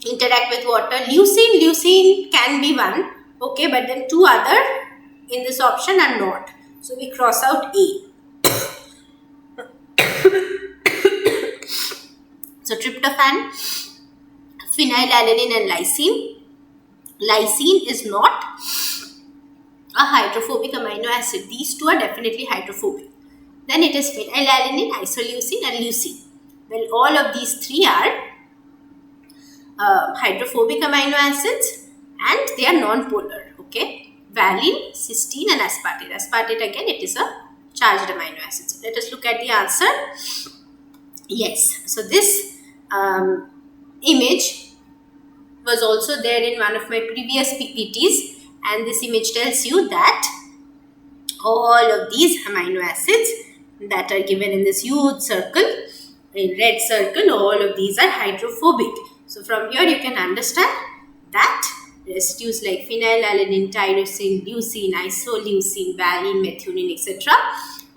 interact with water. Leucine can be one, okay, but then two other in this option are not. So we cross out A. So tryptophan, phenylalanine and lysine. Lysine is not a hydrophobic amino acid. These two are definitely hydrophobic. Then it is phenylalanine, isoleucine and leucine. Well, all of these three are hydrophobic amino acids and they are non-polar. Okay, valine, cysteine and aspartate. Aspartate again, it is a charged amino acid. So let us look at the answer. Yes, so this image was also there in one of my previous PPTs, and this image tells you that all of these amino acids that are given in this huge circle, in red circle, all of these are hydrophobic. So from here you can understand that residues like phenylalanine, tyrosine, leucine, isoleucine, valine, methionine, etc.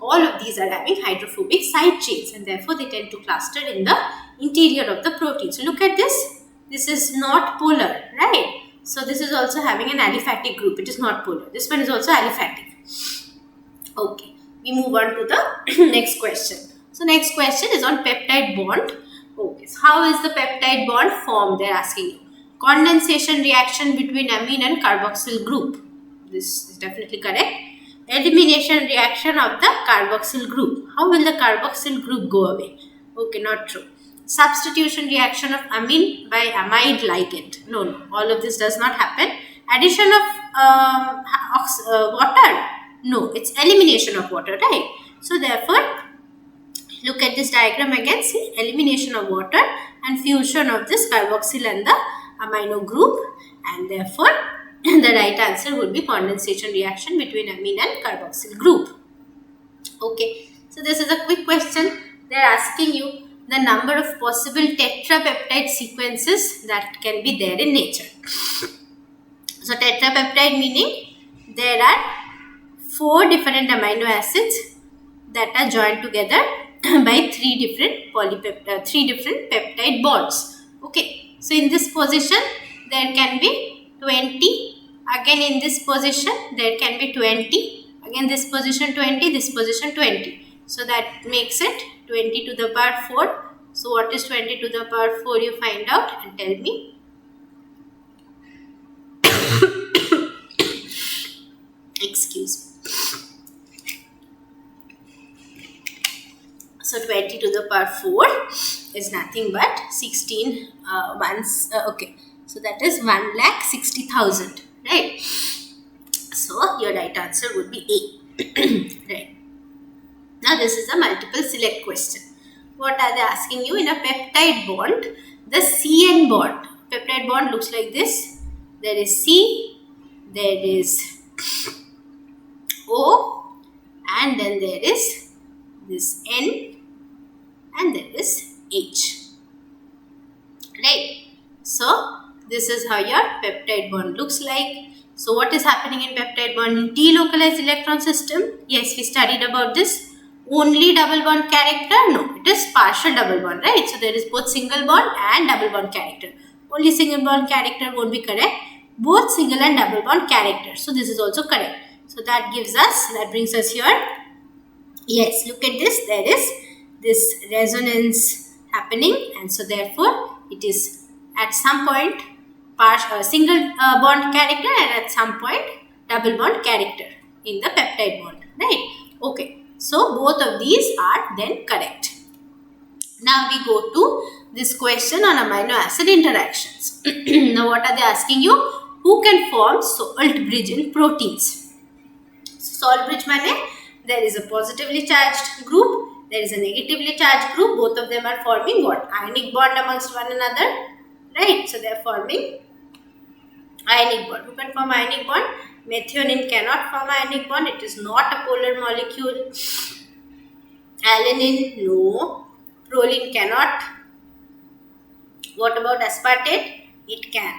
all of these are having hydrophobic side chains, and therefore they tend to cluster in the interior of the protein. So look at this. This is not polar, right? So this is also having an aliphatic group. It is not polar. This one is also aliphatic. Okay, we move on to the next question. So next question is on peptide bond. Okay, so how is the peptide bond formed? They are asking you. Condensation reaction between amine and carboxyl group. This is definitely correct. Elimination reaction of the carboxyl group. How will the carboxyl group go away? Okay, not true. Substitution reaction of amine by amide ligand. No, all of this does not happen. Addition of water. No, it's elimination of water, right? So therefore, look at this diagram again. See, elimination of water and fusion of this carboxyl and the amino group, and therefore the right answer would be condensation reaction between amine and carboxyl group. Okay, so this is a quick question. They are asking you the number of possible tetrapeptide sequences that can be there in nature. So tetrapeptide meaning there are 4 different amino acids that are joined together by 3 different peptide bonds. Okay, so in this position there can be 20. Again in this position there can be 20. Again this position 20. This position 20. So that makes it 20 to the power 4. So what is 20 to the power 4? You find out and tell me. Excuse me. So 20 to the power 4 is nothing but 16 ones. Okay, so that is 1,60,000, right? So your right answer would be A. Right. Now this is a multiple select question. What are they asking you? In a peptide bond, the CN bond. Peptide bond looks like this. There is C, there is O, and then there is this N, and there is H. Right. So this is how your peptide bond looks like. So what is happening in peptide bond in delocalized electron system? Yes, we studied about this. Only double bond character? No, it is partial double bond, right? So there is both single bond and double bond character. Only single bond character won't be correct. Both single and double bond character. So this is also correct. So that brings us here. Yes, look at this. There is this resonance happening, and so therefore it is at some point single bond character and at some point double bond character in the peptide bond, right? Okay. So both of these are then correct. Now we go to this question on amino acid interactions. Now what are they asking you? Who can form salt bridge in proteins? Salt bridge means there is a positively charged group, there is a negatively charged group. Both of them are forming what? Ionic bond amongst one another, right? So they are forming ionic bond. Who can form ionic bond? Methionine cannot form ionic bond. It is not a polar molecule. Alanine, no. Proline cannot. What about aspartate? It can.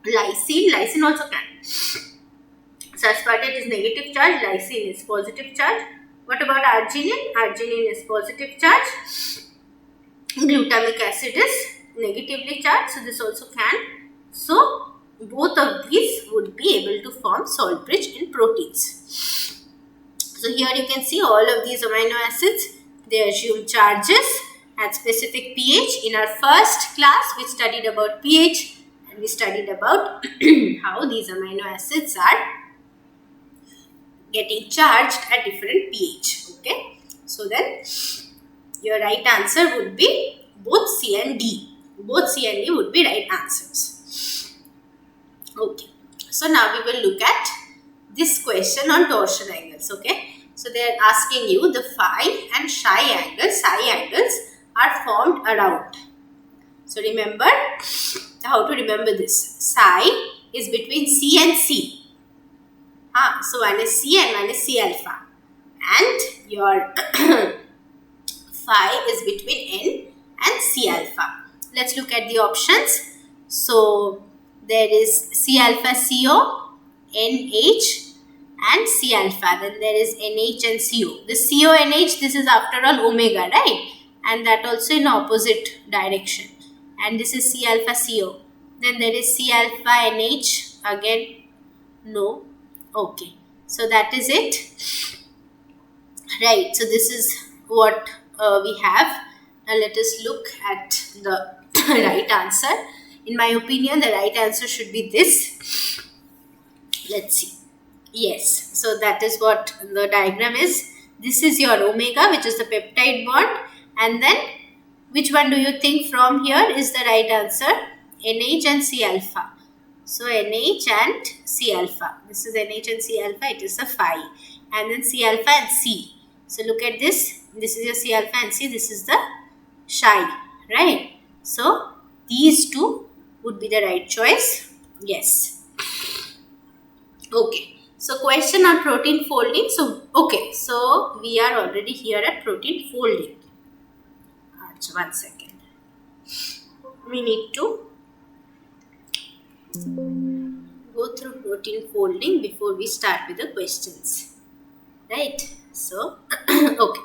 Lysine also can. So aspartate is negative charge, lysine is positive charge. What about arginine? Arginine is positive charge. Glutamic acid is negatively charged, so this also can. So both of these would be able to form salt bridge in proteins. So here you can see all of these amino acids, they assume charges at specific pH. In our first class, we studied about pH and we studied about how these amino acids are getting charged at different pH. Okay, so then your right answer would be both C and D. Both C and D would be right answers. Okay, so now we will look at this question on torsion angles. Okay, so they are asking you the phi and psi angles are formed around. So remember how to remember this. Psi is between C and C. So one is C and one is C alpha. And your phi is between N and C alpha. Let's look at the options. So there is C alpha CO, NH and C alpha. Then there is NH and CO. This CO, NH, this is after all omega, right? And that also in opposite direction. And this is C alpha CO. Then there is C alpha NH. Again, no. Okay. So that is it. Right. So this is what we have. Now let us look at the right answer. In my opinion, the right answer should be this. Let's see. Yes. So that is what the diagram is. This is your omega, which is the peptide bond. And then which one do you think from here is the right answer? NH and C alpha. So NH and C alpha. This is NH and C alpha. It is a phi. And then C alpha and C. So look at this. This is your C alpha and C. This is the psi. Right. So these two would be the right choice. Yes. Okay. So question on protein folding. So okay. So we are already here at protein folding. One second. We need to go through protein folding before we start with the questions. Right. So, okay.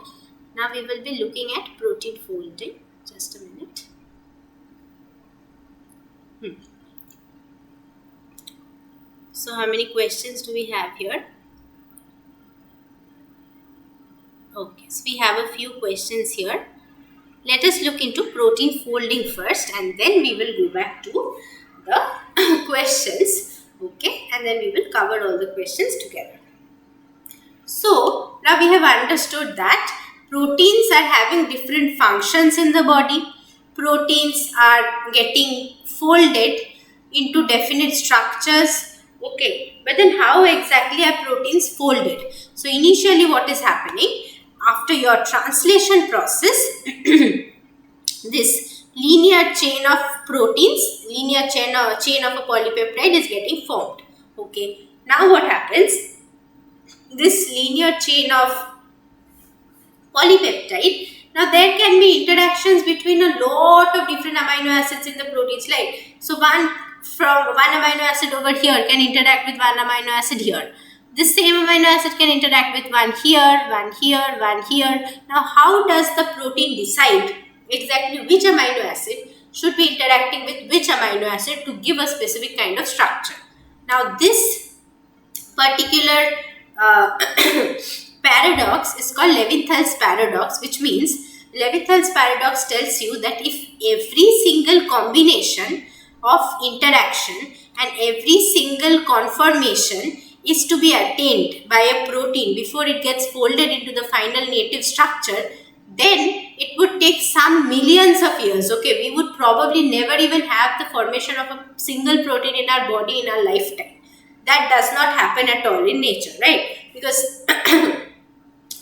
Now we will be looking at protein folding. Just a minute. So, how many questions do we have here? Okay. So, we have a few questions here. Let us look into protein folding first and then we will go back to the questions. Okay. And then we will cover all the questions together. So, now we have understood that proteins are having different functions in the body. Proteins are getting folded into definite structures. Okay, but then how exactly are proteins folded? So, initially what is happening? After your translation process, this linear chain of proteins, linear chain of a polypeptide is getting formed. Okay, now what happens? This linear chain of polypeptide, now there can be interactions between a lot of different amino acids in the proteins, like so one amino acid over here can interact with one amino acid here. This same amino acid can interact with one here, one here, one here. Now how does the protein decide exactly which amino acid should be interacting with which amino acid to give a specific kind of structure? Now this particular paradox is called Levinthal's paradox, which means Levinthal's paradox tells you that if every single combination of interaction and every single conformation is to be attained by a protein before it gets folded into the final native structure, then it would take some millions of years. Okay, we would probably never even have the formation of a single protein in our body in our lifetime. That does not happen at all in nature, right? Because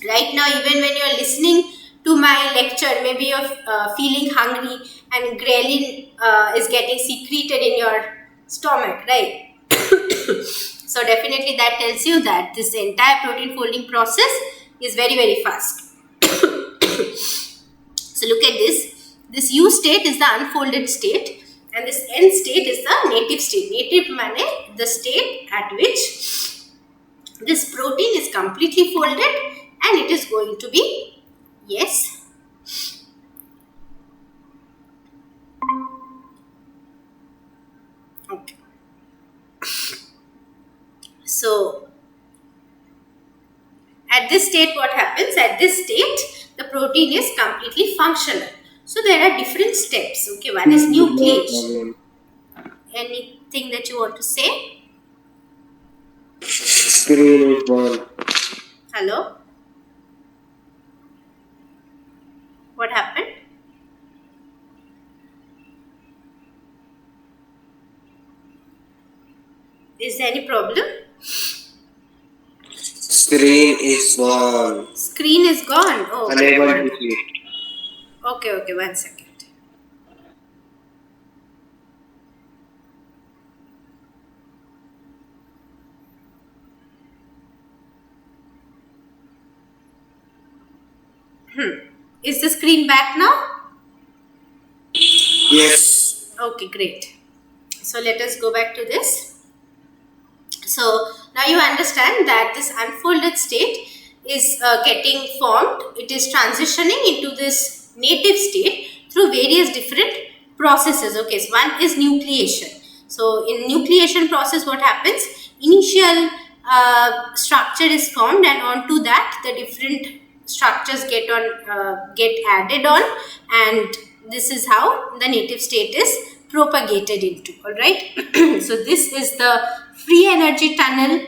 right now, even when you are listening to my lecture, maybe you are feeling hungry and ghrelin is getting secreted in your stomach, right? So definitely that tells you that this entire protein folding process is very, very fast. So look at this. This U state is the unfolded state. And this N state is the native state. Native means the state at which this protein is completely folded and it is going to be, yes, okay. So at this state, what happens? At this state, the protein is completely functional. So there are different steps. Okay, one is nucleation. Anything that you want to say? Screen is gone. Hello? What happened? Is there any problem? Screen is gone. Screen is gone. Oh, Unable to see. okay, okay, 1 second. Is the screen back now? Yes. Okay, great. So let us go back to this. So now you understand that this unfolded state is getting formed. It is transitioning into this native state through various different processes. Okay, so one is nucleation. So in nucleation process, what happens? Initial structure is formed, and onto that the different structures get added on, and this is how the native state is propagated into. All right. So this is the free energy tunnel.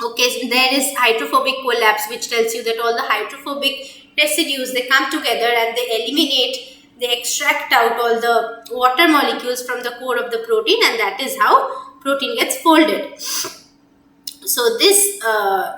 Okay, so there is hydrophobic collapse, which tells you that all the hydrophobic residues, they come together and they eliminate, they extract out all the water molecules from the core of the protein, and that is how protein gets folded. So this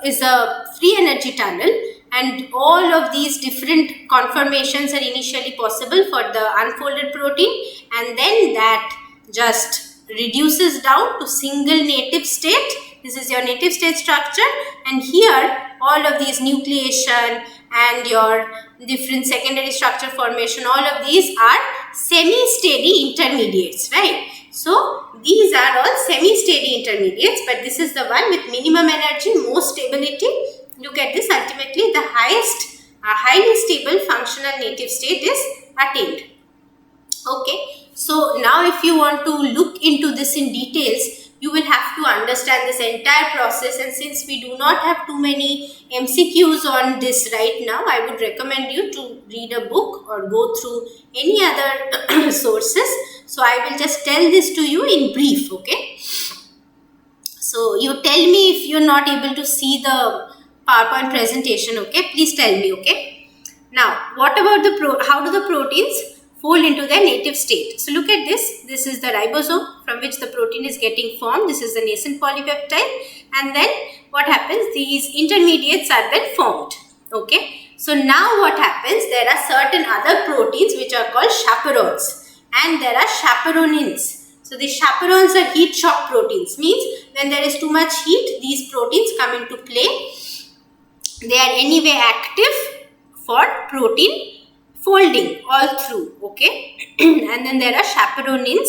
is a free energy tunnel, and all of these different conformations are initially possible for the unfolded protein, and then that just reduces down to single native state. This is your native state structure, and here all of these nucleation and your different secondary structure formation, all of these are semi-steady intermediates, right? So these are all semi-steady intermediates, but this is the one with minimum energy, most stability. Look at this, ultimately the highest, highly stable functional native state is attained. Okay, so now if you want to look into this in details, you will have to understand this entire process, and since we do not have too many MCQs on this right now, I would recommend you to read a book or go through any other sources. So I will just tell this to you in brief, okay? So you tell me if you're not able to see the PowerPoint presentation, okay? Please tell me, okay? Now, what about how do the proteins fold into their native state? So look at this. This is the ribosome from which the protein is getting formed. This is the nascent polypeptide. And then what happens? These intermediates are then formed. Okay. So now what happens? There are certain other proteins which are called chaperones, and there are chaperonins. So the chaperones are heat shock proteins. Means when there is too much heat, these proteins come into play. They are anyway active for protein folding all through, okay? And then there are chaperonins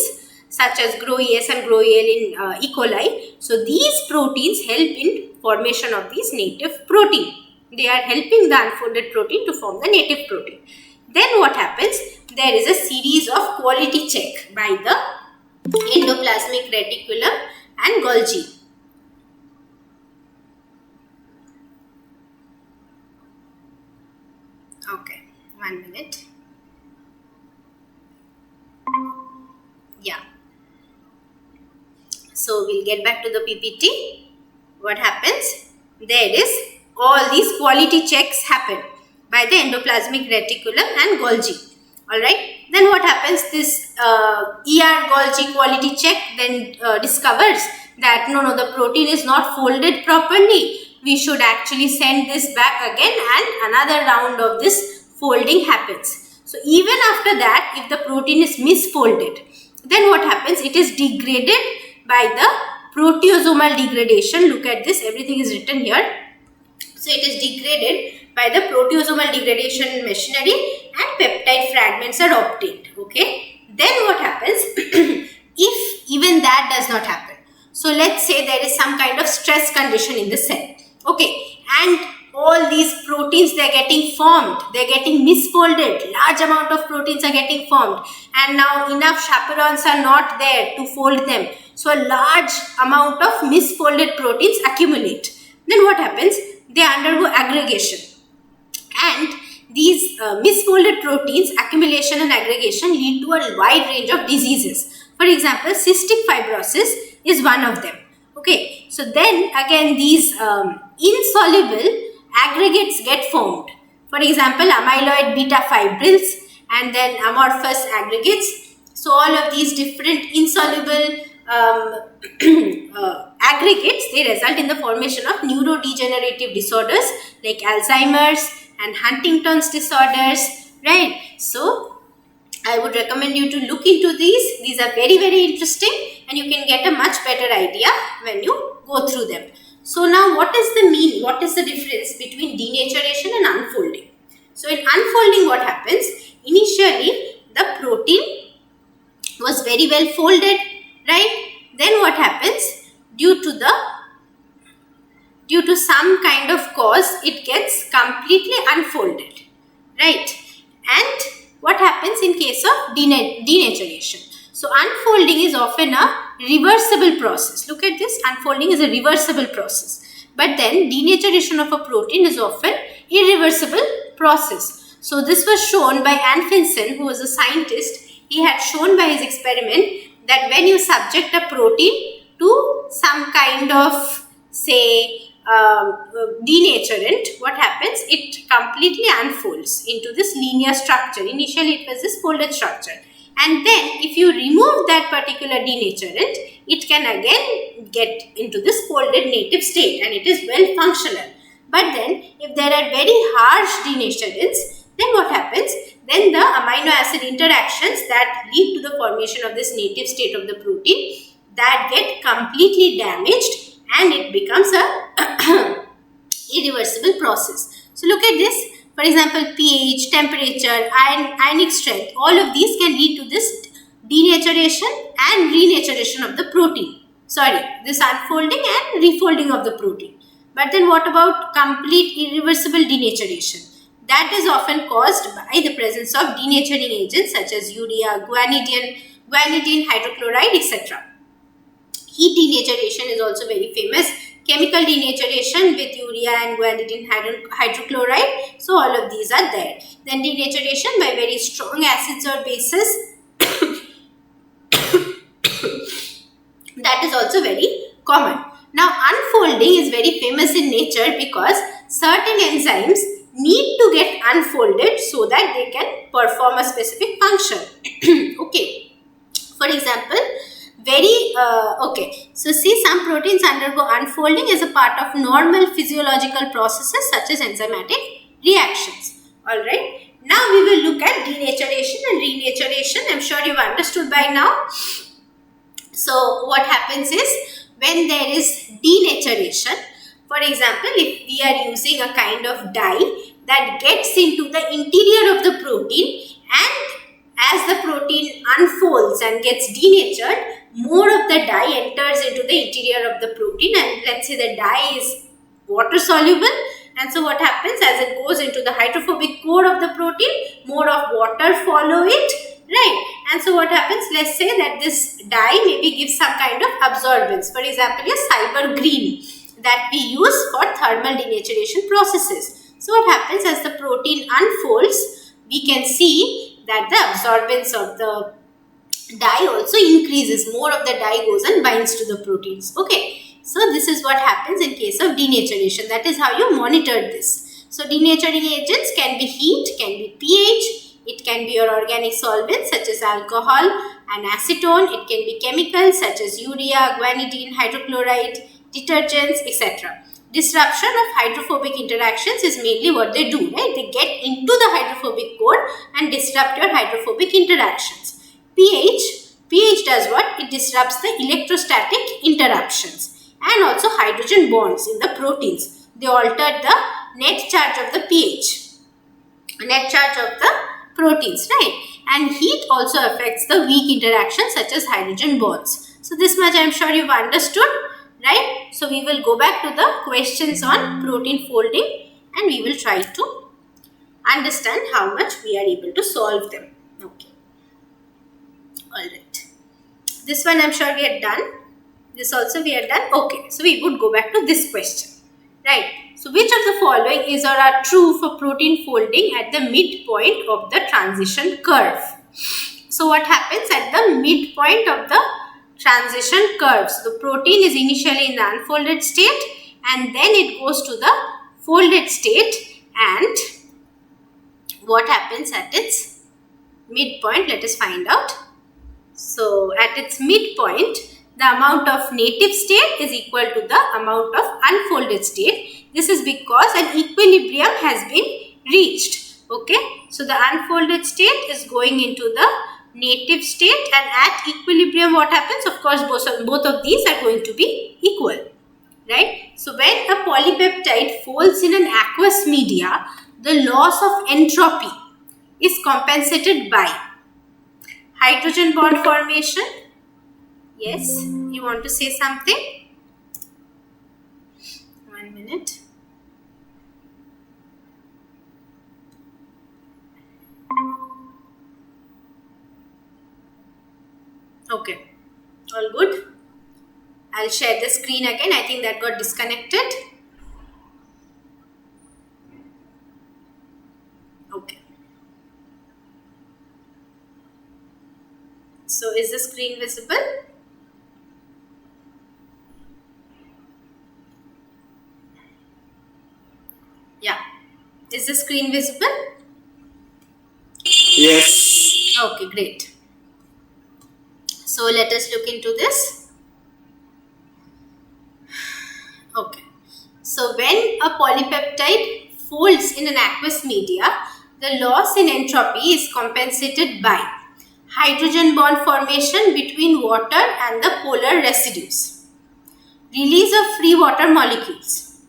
such as GRO-ES and GRO-EL in E. coli. So these proteins help in formation of these native protein. They are helping the unfolded protein to form the native protein. Then what happens? There is a series of quality check by the endoplasmic reticulum and Golgi. Okay, 1 minute. Yeah. So we'll get back to the PPT. What happens? There is all these quality checks happen by the endoplasmic reticulum and Golgi. Alright. Then what happens? This Golgi quality check then discovers that no, the protein is not folded properly. We should actually send this back again, and another round of this folding happens. So even after that, if the protein is misfolded, then what happens? It is degraded by the proteasomal degradation. Look at this, everything is written here. So it is degraded by the proteasomal degradation machinery, and peptide fragments are obtained. Okay. Then what happens? If even that does not happen, so let's say there is some kind of stress condition in the cell. Okay, and all these proteins, they're getting formed, they're getting misfolded, large amount of proteins are getting formed, and now enough chaperones are not there to fold them, so a large amount of misfolded proteins accumulate. Then what happens? They undergo aggregation, and these misfolded proteins accumulation and aggregation lead to a wide range of diseases. For example, cystic fibrosis is one of them. Okay, so then again these insoluble aggregates get formed. For example, amyloid beta fibrils and then amorphous aggregates. So all of these different insoluble aggregates, they result in the formation of neurodegenerative disorders like Alzheimer's and Huntington's disorders, right? So I would recommend you to look into these. These are very, very interesting, and you can get a much better idea when you go through them. So now what is the difference between denaturation and unfolding? So in unfolding, what happens? Initially, the protein was very well folded, right? Then what happens? Due to some kind of cause, it gets completely unfolded, right? And what happens in case of denaturation? So unfolding is often a reversible process. Look at this, unfolding is a reversible process. But then denaturation of a protein is often irreversible process. So this was shown by Anfinsen, who was a scientist. He had shown by his experiment that when you subject a protein to some kind of, say, denaturant, what happens? It completely unfolds into this linear structure. Initially, it was this folded structure. And then, if you remove that particular denaturant, it can again get into this folded native state, and it is well functional. But then, if there are very harsh denaturants, then what happens? Then the amino acid interactions that lead to the formation of this native state of the protein, that get completely damaged, and it becomes a irreversible process. So look at this. For example, pH, temperature, ionic strength, all of these can lead to this denaturation and renaturation of the protein. Sorry, this unfolding and refolding of the protein. But then what about complete irreversible denaturation? That is often caused by the presence of denaturing agents such as urea, guanidine, hydrochloride, etc. Heat denaturation is also very famous. Chemical denaturation with urea and guanidine hydrochloride. So all of these are there. Then denaturation by very strong acids or bases. That is also very common. Now unfolding is very famous in nature because certain enzymes need to get unfolded so that they can perform a specific function. Okay. For example, so see, some proteins undergo unfolding as a part of normal physiological processes such as enzymatic reactions. Alright, now we will look at denaturation and renaturation. I am sure you have understood by now. So what happens is, when there is denaturation, for example, if we are using a kind of dye that gets into the interior of the protein, and as the protein unfolds and gets denatured, more of the dye enters into the interior of the protein, and let's say the dye is water soluble, and so what happens, as it goes into the hydrophobic core of the protein, more of water follow it, right? And so what happens, let's say that this dye maybe gives some kind of absorbance, for example a cyber green that we use for thermal denaturation processes. So what happens, as the protein unfolds, we can see that the absorbance of the dye also increases. More of the dye goes and binds to the proteins. Okay, so this is what happens in case of denaturation. That is how you monitor this. So denaturing agents can be heat, can be pH, it can be your organic solvents such as alcohol and acetone, it can be chemicals such as urea, guanidine, hydrochloride, detergents, etc. Disruption of hydrophobic interactions is mainly what they do, right? They get into the hydrophobic core and disrupt your hydrophobic interactions. pH does what? It disrupts the electrostatic interruptions and also hydrogen bonds in the proteins. They alter the net charge of the pH, net charge of the proteins, right? And heat also affects the weak interactions such as hydrogen bonds. So this much I am sure you have understood, right? So we will go back to the questions on protein folding and we will try to understand how much we are able to solve them. Okay. Alright. This one I'm sure we are done. This also we are done. Okay. So we would go back to this question. Right. So which of the following is or are true for protein folding at the midpoint of the transition curve? So what happens at the midpoint of the transition curve? So the protein is initially in the unfolded state and then it goes to the folded state, and what happens at its midpoint? Let us find out. So at its midpoint, the amount of native state is equal to the amount of unfolded state. This is because an equilibrium has been reached. Okay. So the unfolded state is going into the native state, and at equilibrium what happens? Of course, both of these are going to be equal. Right. So when a polypeptide folds in an aqueous media, the loss of entropy is compensated by hydrogen bond formation. Yes, you want to say something? 1 minute. Okay, all good. I'll share the screen again. I think that got disconnected. Okay. So is the screen visible? Yeah. Is the screen visible? Yes. Okay, great. So let us look into this. Okay. So when a polypeptide folds in an aqueous media, the loss in entropy is compensated by hydrogen bond formation between water and the polar residues, release of free water molecules,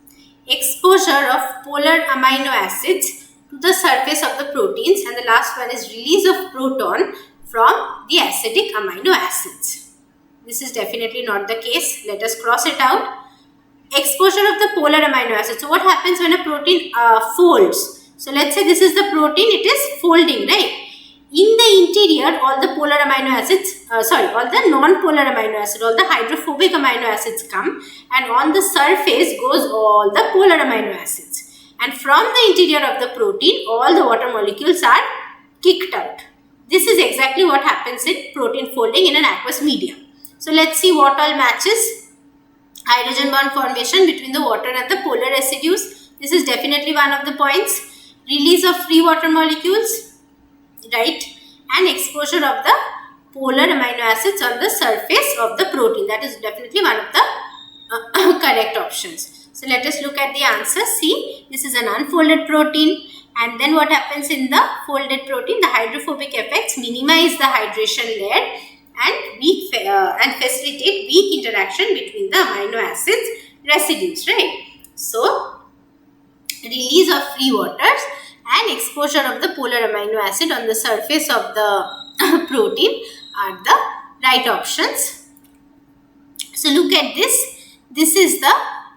exposure of polar amino acids to the surface of the proteins, and the last one is release of proton from the acidic amino acids. This is definitely not the case. Let us cross it out. Exposure of the polar amino acids. So what happens when a protein folds? So let's say this is the protein, it is folding, right? In the interior, all the polar amino acids, all the non-polar amino acids, all the hydrophobic amino acids come, and on the surface goes all the polar amino acids. And from the interior of the protein, all the water molecules are kicked out. This is exactly what happens in protein folding in an aqueous medium. So let's see what all matches. Hydrogen bond formation between the water and the polar residues. This is definitely one of the points. Release of free water molecules, right? And exposure of the polar amino acids on the surface of the protein. That is definitely one of the correct options. So let us look at the answer. See, this is an unfolded protein. And then what happens in the folded protein? The hydrophobic effects minimize the hydration layer and facilitate weak interaction between the amino acids residues, right? So, release of free waters and exposure of the polar amino acid on the surface of the protein are the right options. So, look at this. This is the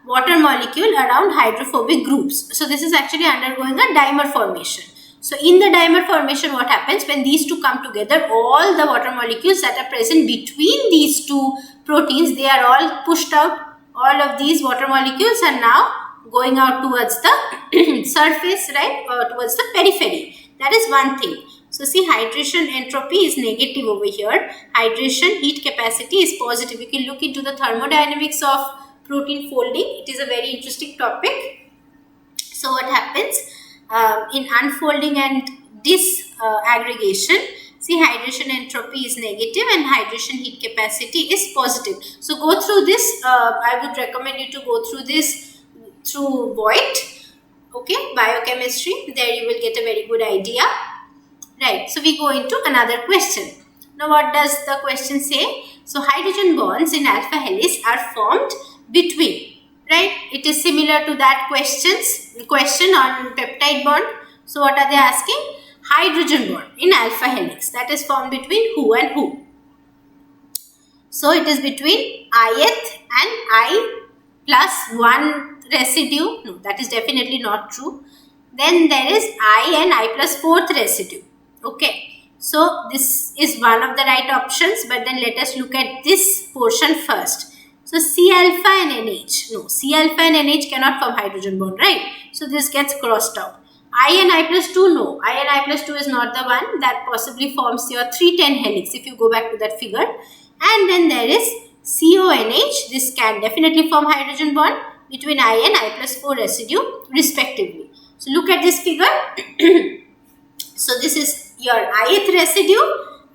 water molecule around hydrophobic groups. So, this is actually undergoing a dimer formation. So, in the dimer formation, what happens when these two come together? All the water molecules that are present between these two proteins, they are all pushed out. All of these water molecules are now going out towards the surface, right, or towards the periphery. That is one thing. So, see, hydration entropy is negative over here. Hydration heat capacity is positive. You can look into the thermodynamics of protein folding. It is a very interesting topic. So, what happens? In unfolding and disaggregation, see, hydration entropy is negative and hydration heat capacity is positive. So go through this. I would recommend you to go through this through Voigt, okay, biochemistry. There you will get a very good idea, right? So we go into another question. Now what does the question say? So hydrogen bonds in alpha helix are formed between, right? It is similar to that question on peptide bond. So what are they asking? Hydrogen bond in alpha helix, that is formed between who and who? So it is between ith and I plus 1, residue. No, that is definitely not true. Then there is I and I plus fourth residue. Okay, so this is one of the right options, but then let us look at this portion first. So C alpha and NH. No, C alpha and NH cannot form hydrogen bond, right? So this gets crossed out. I and I plus 2, no. I and I plus 2 is not the one that possibly forms your 310 helix if you go back to that figure. And then there is CONH. This can definitely form hydrogen bond between I and I plus 4 residue respectively. So look at this figure. So this is your ith residue.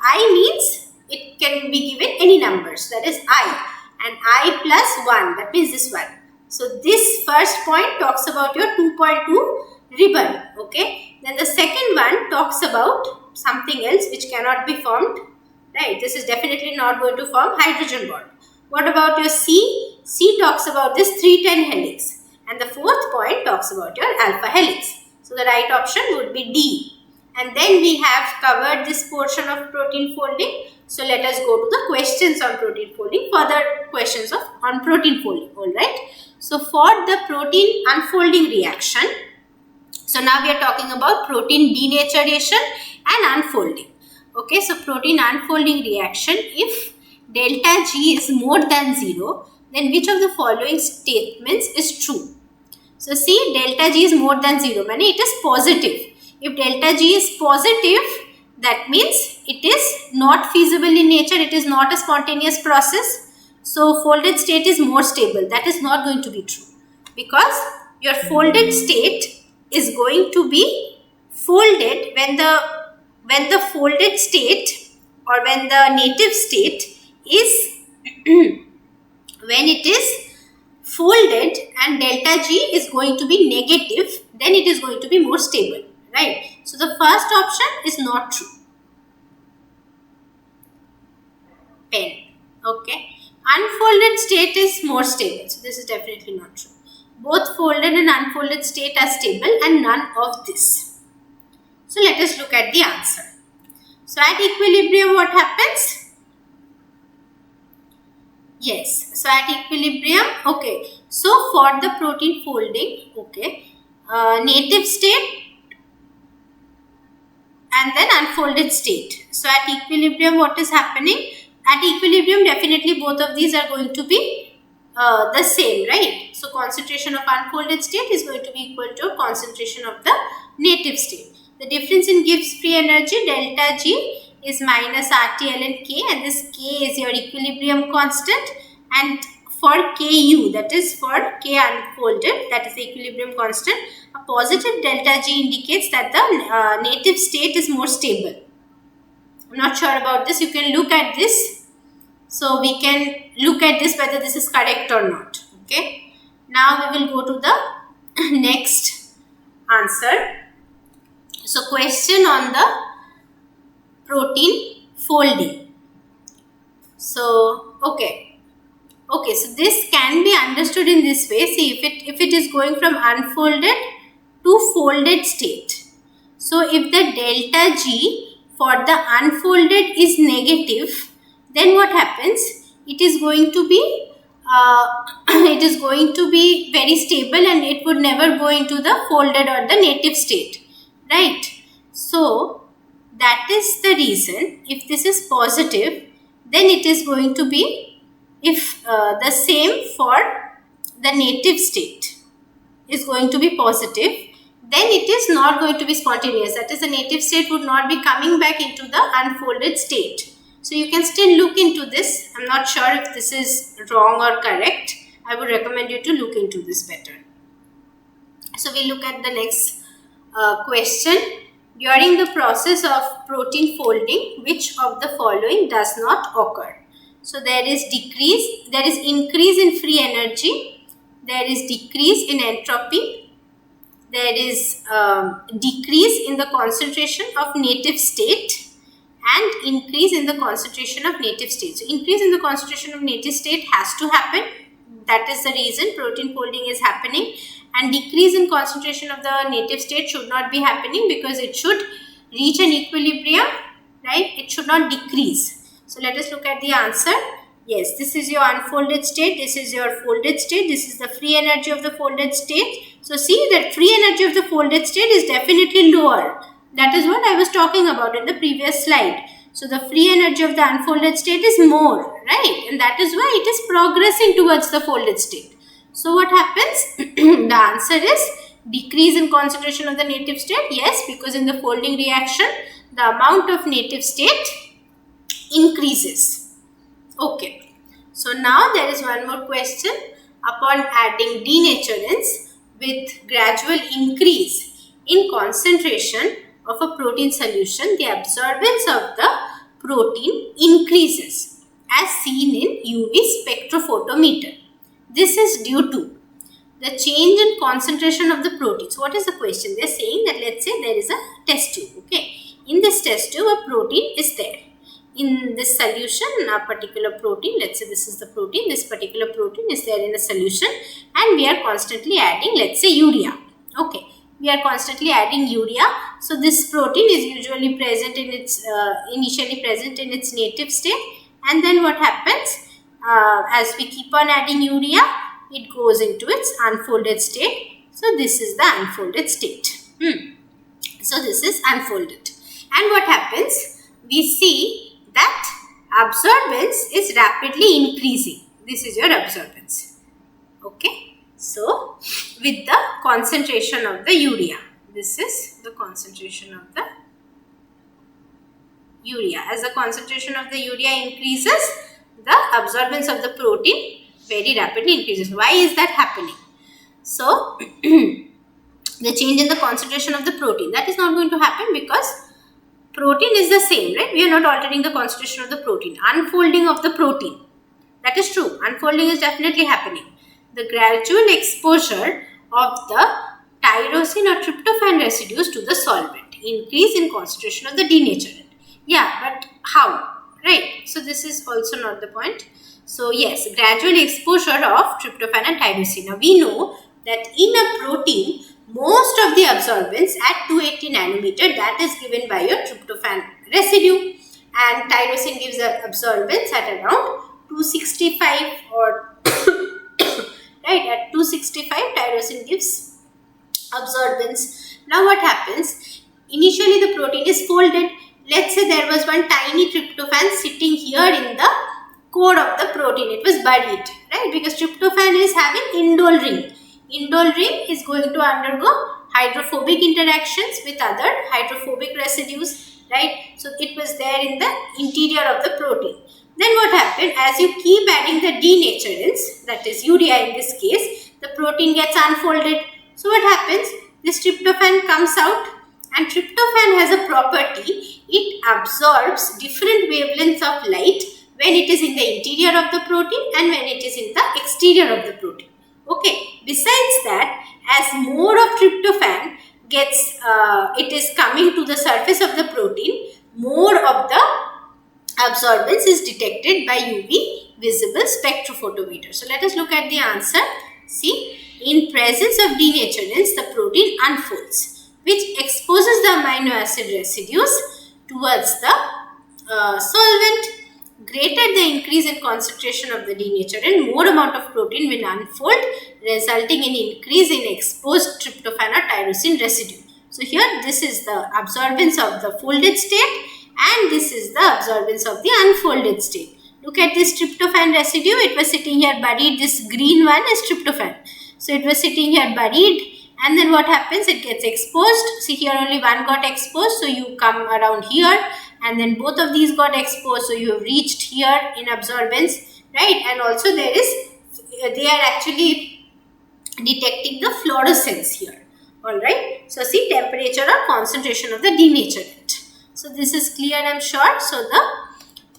I means it can be given any numbers, that is I, and I plus 1, that means this one. So this first point talks about your 2.2 ribbon. Okay, then the second one talks about something else which cannot be formed, right? This is definitely not going to form hydrogen bond. What about your C? C talks about this 310 helix, and the fourth point talks about your alpha helix. So the right option would be D. And then we have covered this portion of protein folding. So let us go to the questions on protein folding, further questions on protein folding. Alright. So for the protein unfolding reaction, so now we are talking about protein denaturation and unfolding. Okay, so protein unfolding reaction, if delta G is more than 0, then which of the following statements is true? So see, delta G is more than 0, meaning it is positive. If delta G is positive, that means it is not feasible in nature, it is not a spontaneous process. So folded state is more stable. That is not going to be true, because your folded state is going to be folded when the folded state, or when the native state is when it is folded and delta G is going to be negative, then it is going to be more stable, right? So the first option is not true. Pen. Okay. Unfolded state is more stable. So this is definitely not true. Both folded and unfolded state are stable, and none of this. So let us look at the answer. So at equilibrium, what happens? Yes. So at equilibrium, okay. So for the protein folding, okay, native state and then unfolded state. So at equilibrium, what is happening? At equilibrium, definitely both of these are going to be the same, right? So concentration of unfolded state is going to be equal to concentration of the native state. The difference in Gibbs free energy, delta G, is minus RTL and K, and this K is your equilibrium constant, and for Ku, that is for K unfolded, that is the equilibrium constant, a positive delta G indicates that the native state is more stable. I'm not sure about this, you can look at this. So we can look at this whether this is correct or not. Okay. Now we will go to the next answer. So question on the protein folding. So okay, so this can be understood in this way. See, if it is going from unfolded to folded state. So if the delta G for the unfolded is negative, then what happens? It is going to be very stable, and it would never go into the folded or the native state, right? So that is the reason, if this is positive, then it is going to be, if the same for the native state is going to be positive, then it is not going to be spontaneous. That is, the native state would not be coming back into the unfolded state. So you can still look into this. I'm not sure if this is wrong or correct. I would recommend you to look into this better. So we look at the next question. During the process of protein folding, which of the following does not occur? So there is increase in free energy, there is decrease in entropy, there is decrease in the concentration of native state, and increase in the concentration of native state. So increase in the concentration of native state has to happen. That is the reason protein folding is happening. And decrease in concentration of the native state should not be happening, because it should reach an equilibrium, right? It should not decrease. So let us look at the answer. Yes, this is your unfolded state, this is your folded state, this is the free energy of the folded state. So see that free energy of the folded state is definitely lower. That is what I was talking about in the previous slide. So the free energy of the unfolded state is more, right? And that is why it is progressing towards the folded state. So what happens? The answer is decrease in concentration of the native state. Yes, because in the folding reaction, the amount of native state increases. Okay. So now there is one more question. Upon adding denaturants with gradual increase in concentration of a protein solution, the absorbance of the protein increases as seen in UV spectrophotometer. This is due to the change in concentration of the protein. So what is the question? They are saying that let's say there is a test tube. Okay. In this test tube, a protein is there. In this solution, a particular protein, let's say this is the protein, this particular protein is there in a solution, and we are constantly adding, let's say, urea. Okay. We are constantly adding urea. So this protein is usually present in its, initially present in its native state. And then what happens? As we keep on adding urea, it goes into its unfolded state. So this is the unfolded state. So this is unfolded. And what happens? We see that absorbance is rapidly increasing. This is your absorbance. Okay. So with the concentration of the urea. This is the concentration of the urea. As the concentration of the urea increases, the absorbance of the protein very rapidly increases. Why is that happening? So, the change in the concentration of the protein, that is not going to happen because protein is the same, right? We are not altering the concentration of the protein. Unfolding of the protein, that is true. Unfolding is definitely happening. The gradual exposure of the tyrosine or tryptophan residues to the solvent, increase in concentration of the denaturant. Yeah, but how? Right? So, this is also not the point. So, yes, gradual exposure of tryptophan and tyrosine. Now, we know that in a protein, most of the absorbance at 280 nanometer, that is given by your tryptophan residue, and tyrosine gives the absorbance at around 265 or right, at 265 tyrosine gives absorbance. Now what happens? Initially the protein is folded. Let's say there was one tiny tryptophan sitting here in the core of the protein. It was buried, right? Because tryptophan is having indole ring. Indole ring is going to undergo hydrophobic interactions with other hydrophobic residues, right? So it was there in the interior of the protein. Then what happened? As you keep adding the denaturants, that is urea in this case, the protein gets unfolded. So what happens? This tryptophan comes out, and tryptophan has a property. It absorbs different wavelengths of light when it is in the interior of the protein and when it is in the exterior of the protein. Okay. Besides that, as more of tryptophan gets, it is coming to the surface of the protein, more of the absorbance is detected by UV visible spectrophotometer. So let us look at the answer. See, in presence of denaturants, the protein unfolds, which exposes the amino acid residues towards the solvent. Greater the increase in concentration of the denaturant, more amount of protein will unfold, resulting in increase in exposed tryptophan or tyrosine residue. So here this is the absorbance of the folded state and this is the absorbance of the unfolded state. Look at this tryptophan residue. It was sitting here buried. This green one is tryptophan. So it was sitting here buried. And then what happens? It gets exposed. See, here only one got exposed. So you come around here and then both of these got exposed. So you have reached here in absorbance, right? And also they are actually detecting the fluorescence here. Alright. So see, temperature or concentration of the denaturant. So this is clear, I am sure. So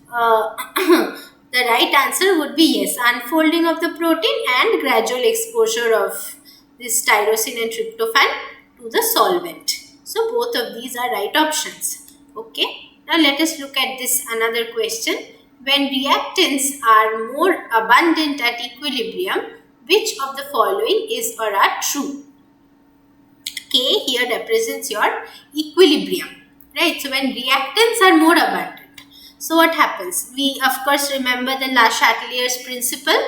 the right answer would be yes, unfolding of the protein and gradual exposure of this tyrosine and tryptophan to the solvent. So both of these are right options. Okay. Now let us look at this another question. When reactants are more abundant at equilibrium, which of the following is or are true? K here represents your equilibrium, right? So when reactants are more abundant, So what happens? We of course remember the La Chatelier's principle.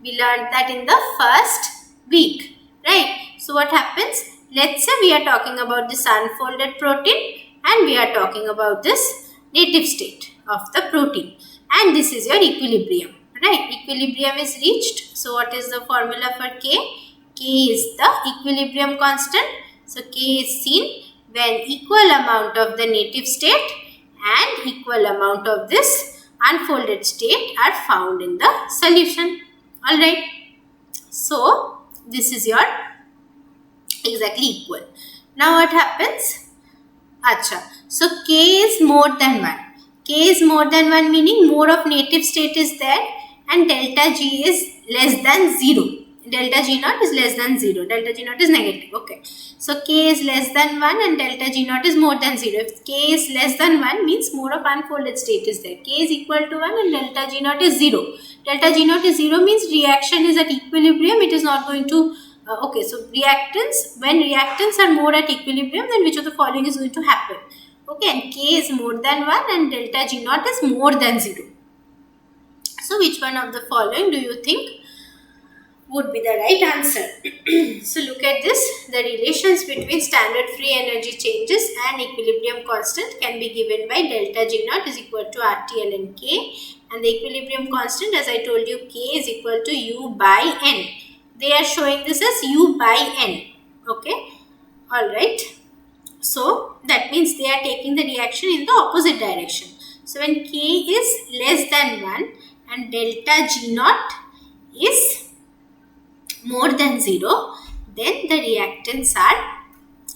We learned that in the first week, right? So what happens? Let's say we are talking about this unfolded protein and we are talking about this native state of the protein, and this is your equilibrium, right? Equilibrium is reached. So what is the formula for K? K is the equilibrium constant. So K is seen when equal amount of the native state and equal amount of this unfolded state are found in the solution. Alright. So this is your exactly equal. Now what happens? Acha. So K is more than 1. K is more than 1 meaning more of native state is there and delta G is less than 0. Delta G naught is less than 0. Delta G naught is negative. Okay. So K is less than 1 and delta G naught is more than 0. If K is less than 1 means more of unfolded state is there. K is equal to 1 and delta G naught is 0. Delta G naught is 0 means reaction is at equilibrium. It is not going to okay, so when reactants are more at equilibrium, then which of the following is going to happen? Okay, and K is more than 1 and delta G naught is more than 0. So which one of the following do you think would be the right answer? So look at this. The relations between standard free energy changes and equilibrium constant can be given by delta G naught is equal to RTL and K, and the equilibrium constant, as I told you, K is equal to U by N. They are showing this as U by N. Okay. Alright. So that means they are taking the reaction in the opposite direction. So when K is less than 1 and delta G naught is more than 0, then the reactants are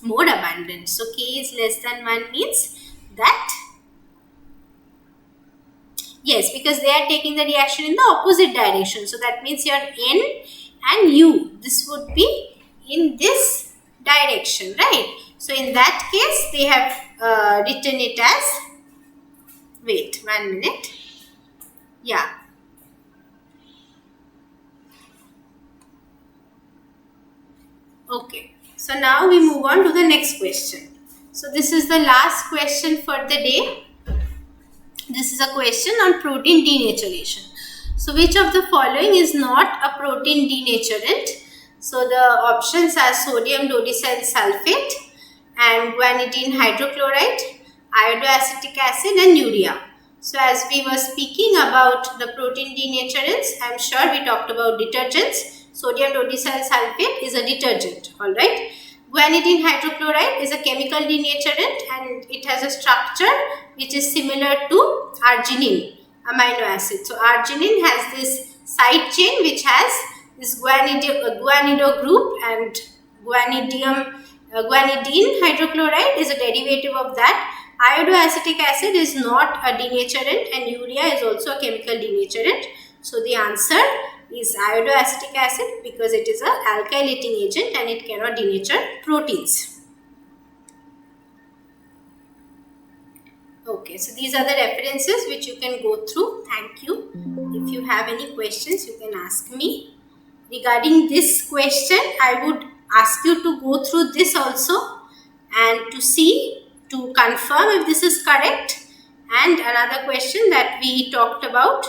more abundant. So K is less than 1 means that yes, because they are taking the reaction in the opposite direction. So that means your N and U, this would be in this direction, right? So in that case, they have written it as, wait 1 minute, yeah. Okay, so now we move on to the next question. So this is the last question for the day. This is a question on protein denaturation. So which of the following is not a protein denaturant? So the options are sodium dodecyl sulfate and guanidine hydrochloride, iodoacetic acid and urea. So as we were speaking about the protein denaturants, I am sure we talked about detergents. Sodium dodecyl sulfate is a detergent, alright. Guanidine hydrochloride is a chemical denaturant and it has a structure which is similar to arginine amino acid. So arginine has this side chain which has this guanido group, and guanidine hydrochloride is a derivative of that. Iodoacetic acid is not a denaturant and urea is also a chemical denaturant. So the answer is iodoacetic acid because it is a alkylating agent and it cannot denature proteins. Okay, so these are the references which you can go through. Thank you. If you have any questions, you can ask me. Regarding this question, I would ask you to go through this also and to confirm if this is correct. And another question that we talked about,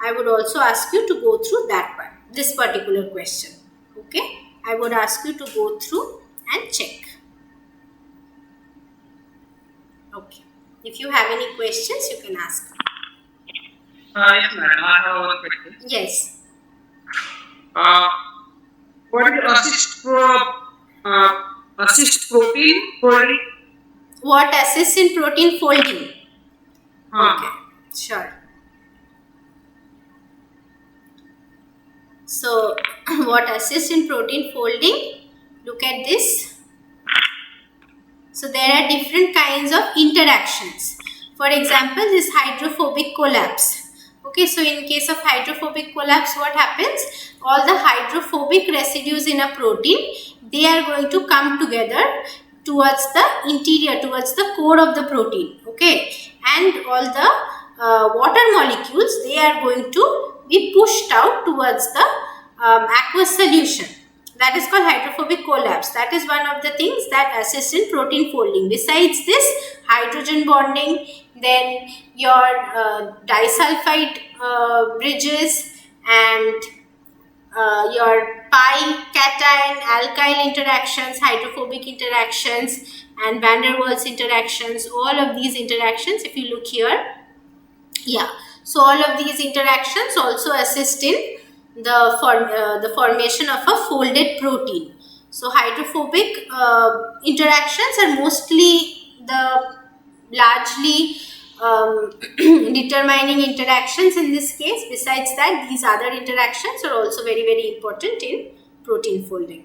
I would also ask you to go through that one, this particular question. Okay, I would ask you to go through and check. Okay, if you have any questions, you can ask. Yes, madam. I have one question. Yes. What is assist protein folding? What assists in protein folding? Okay, sure. So, what assists in protein folding? Look at this. So, there are different kinds of interactions. For example, this hydrophobic collapse. Okay, so in case of hydrophobic collapse, what happens? All the hydrophobic residues in a protein, they are going to come together towards the interior, towards the core of the protein. Okay, and all the water molecules, they are going to be pushed out towards the aqueous solution. That is called hydrophobic collapse. That is one of the things that assists in protein folding. Besides this, hydrogen bonding, then your disulfide bridges, and your pi cation alkyl interactions, hydrophobic interactions, and van der Waals interactions. All of these interactions, if you look here, yeah, so all of these interactions also assist in the formation of a folded protein. So hydrophobic interactions are mostly the largely determining interactions in this case. Besides that, these other interactions are also very, very important in protein folding.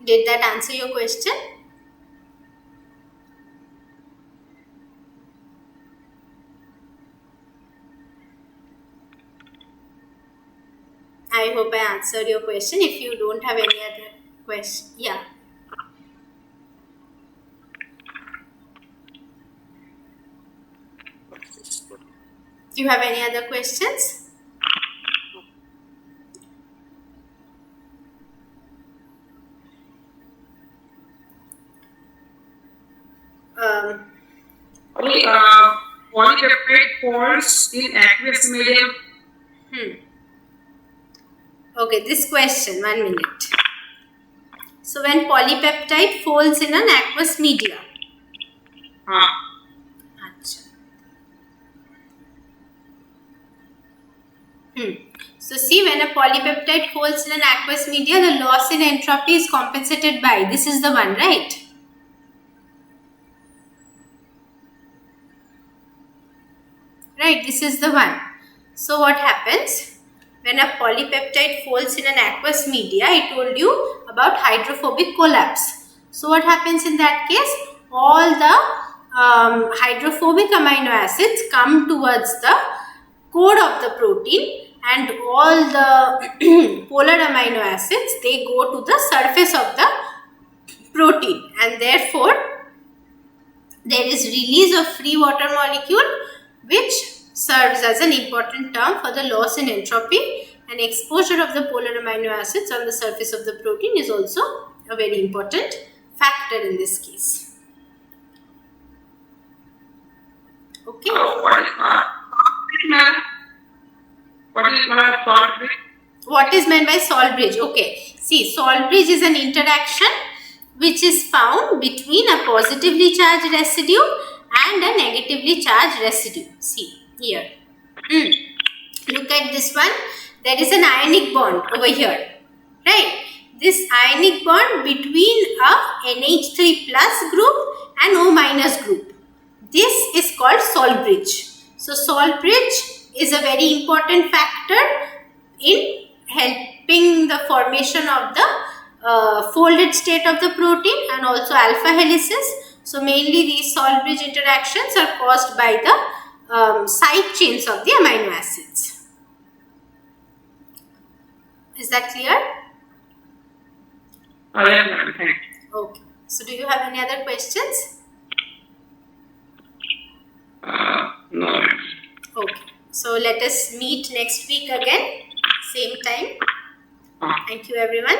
Did that answer your question? I hope I answered your question. If you don't have any other question, yeah. Do you have any other questions? Okay, polypeptide falls in aqueous medium. Okay, this question, 1 minute. So when polypeptide folds in an aqueous media. Achha. So see, when a polypeptide folds in an aqueous media, the loss in entropy is compensated by, this is the one, right? Right, this is the one. So what happens? When a polypeptide folds in an aqueous media, I told you about hydrophobic collapse. So what happens in that case? All the hydrophobic amino acids come towards the core of the protein, and all the polar amino acids, they go to the surface of the protein, and therefore there is release of free water molecule, which serves as an important term for the loss in entropy, and exposure of the polar amino acids on the surface of the protein is also a very important factor in this case. Okay. What is salt bridge? What is meant by salt bridge? Okay. See, salt bridge is an interaction which is found between a positively charged residue and a negatively charged residue. See here. Look at this one. There is an ionic bond over here. Right. This ionic bond between a NH3 plus group and O minus group. This is called salt bridge. So salt bridge is a very important factor in helping the formation of the folded state of the protein and also alpha helices. So mainly these salt bridge interactions are caused by the side chains of the amino acids. Is that clear? Yes, madam. Thank you. Okay. So do you have any other questions? No. Okay. So let us meet next week again, same time. Thank you everyone.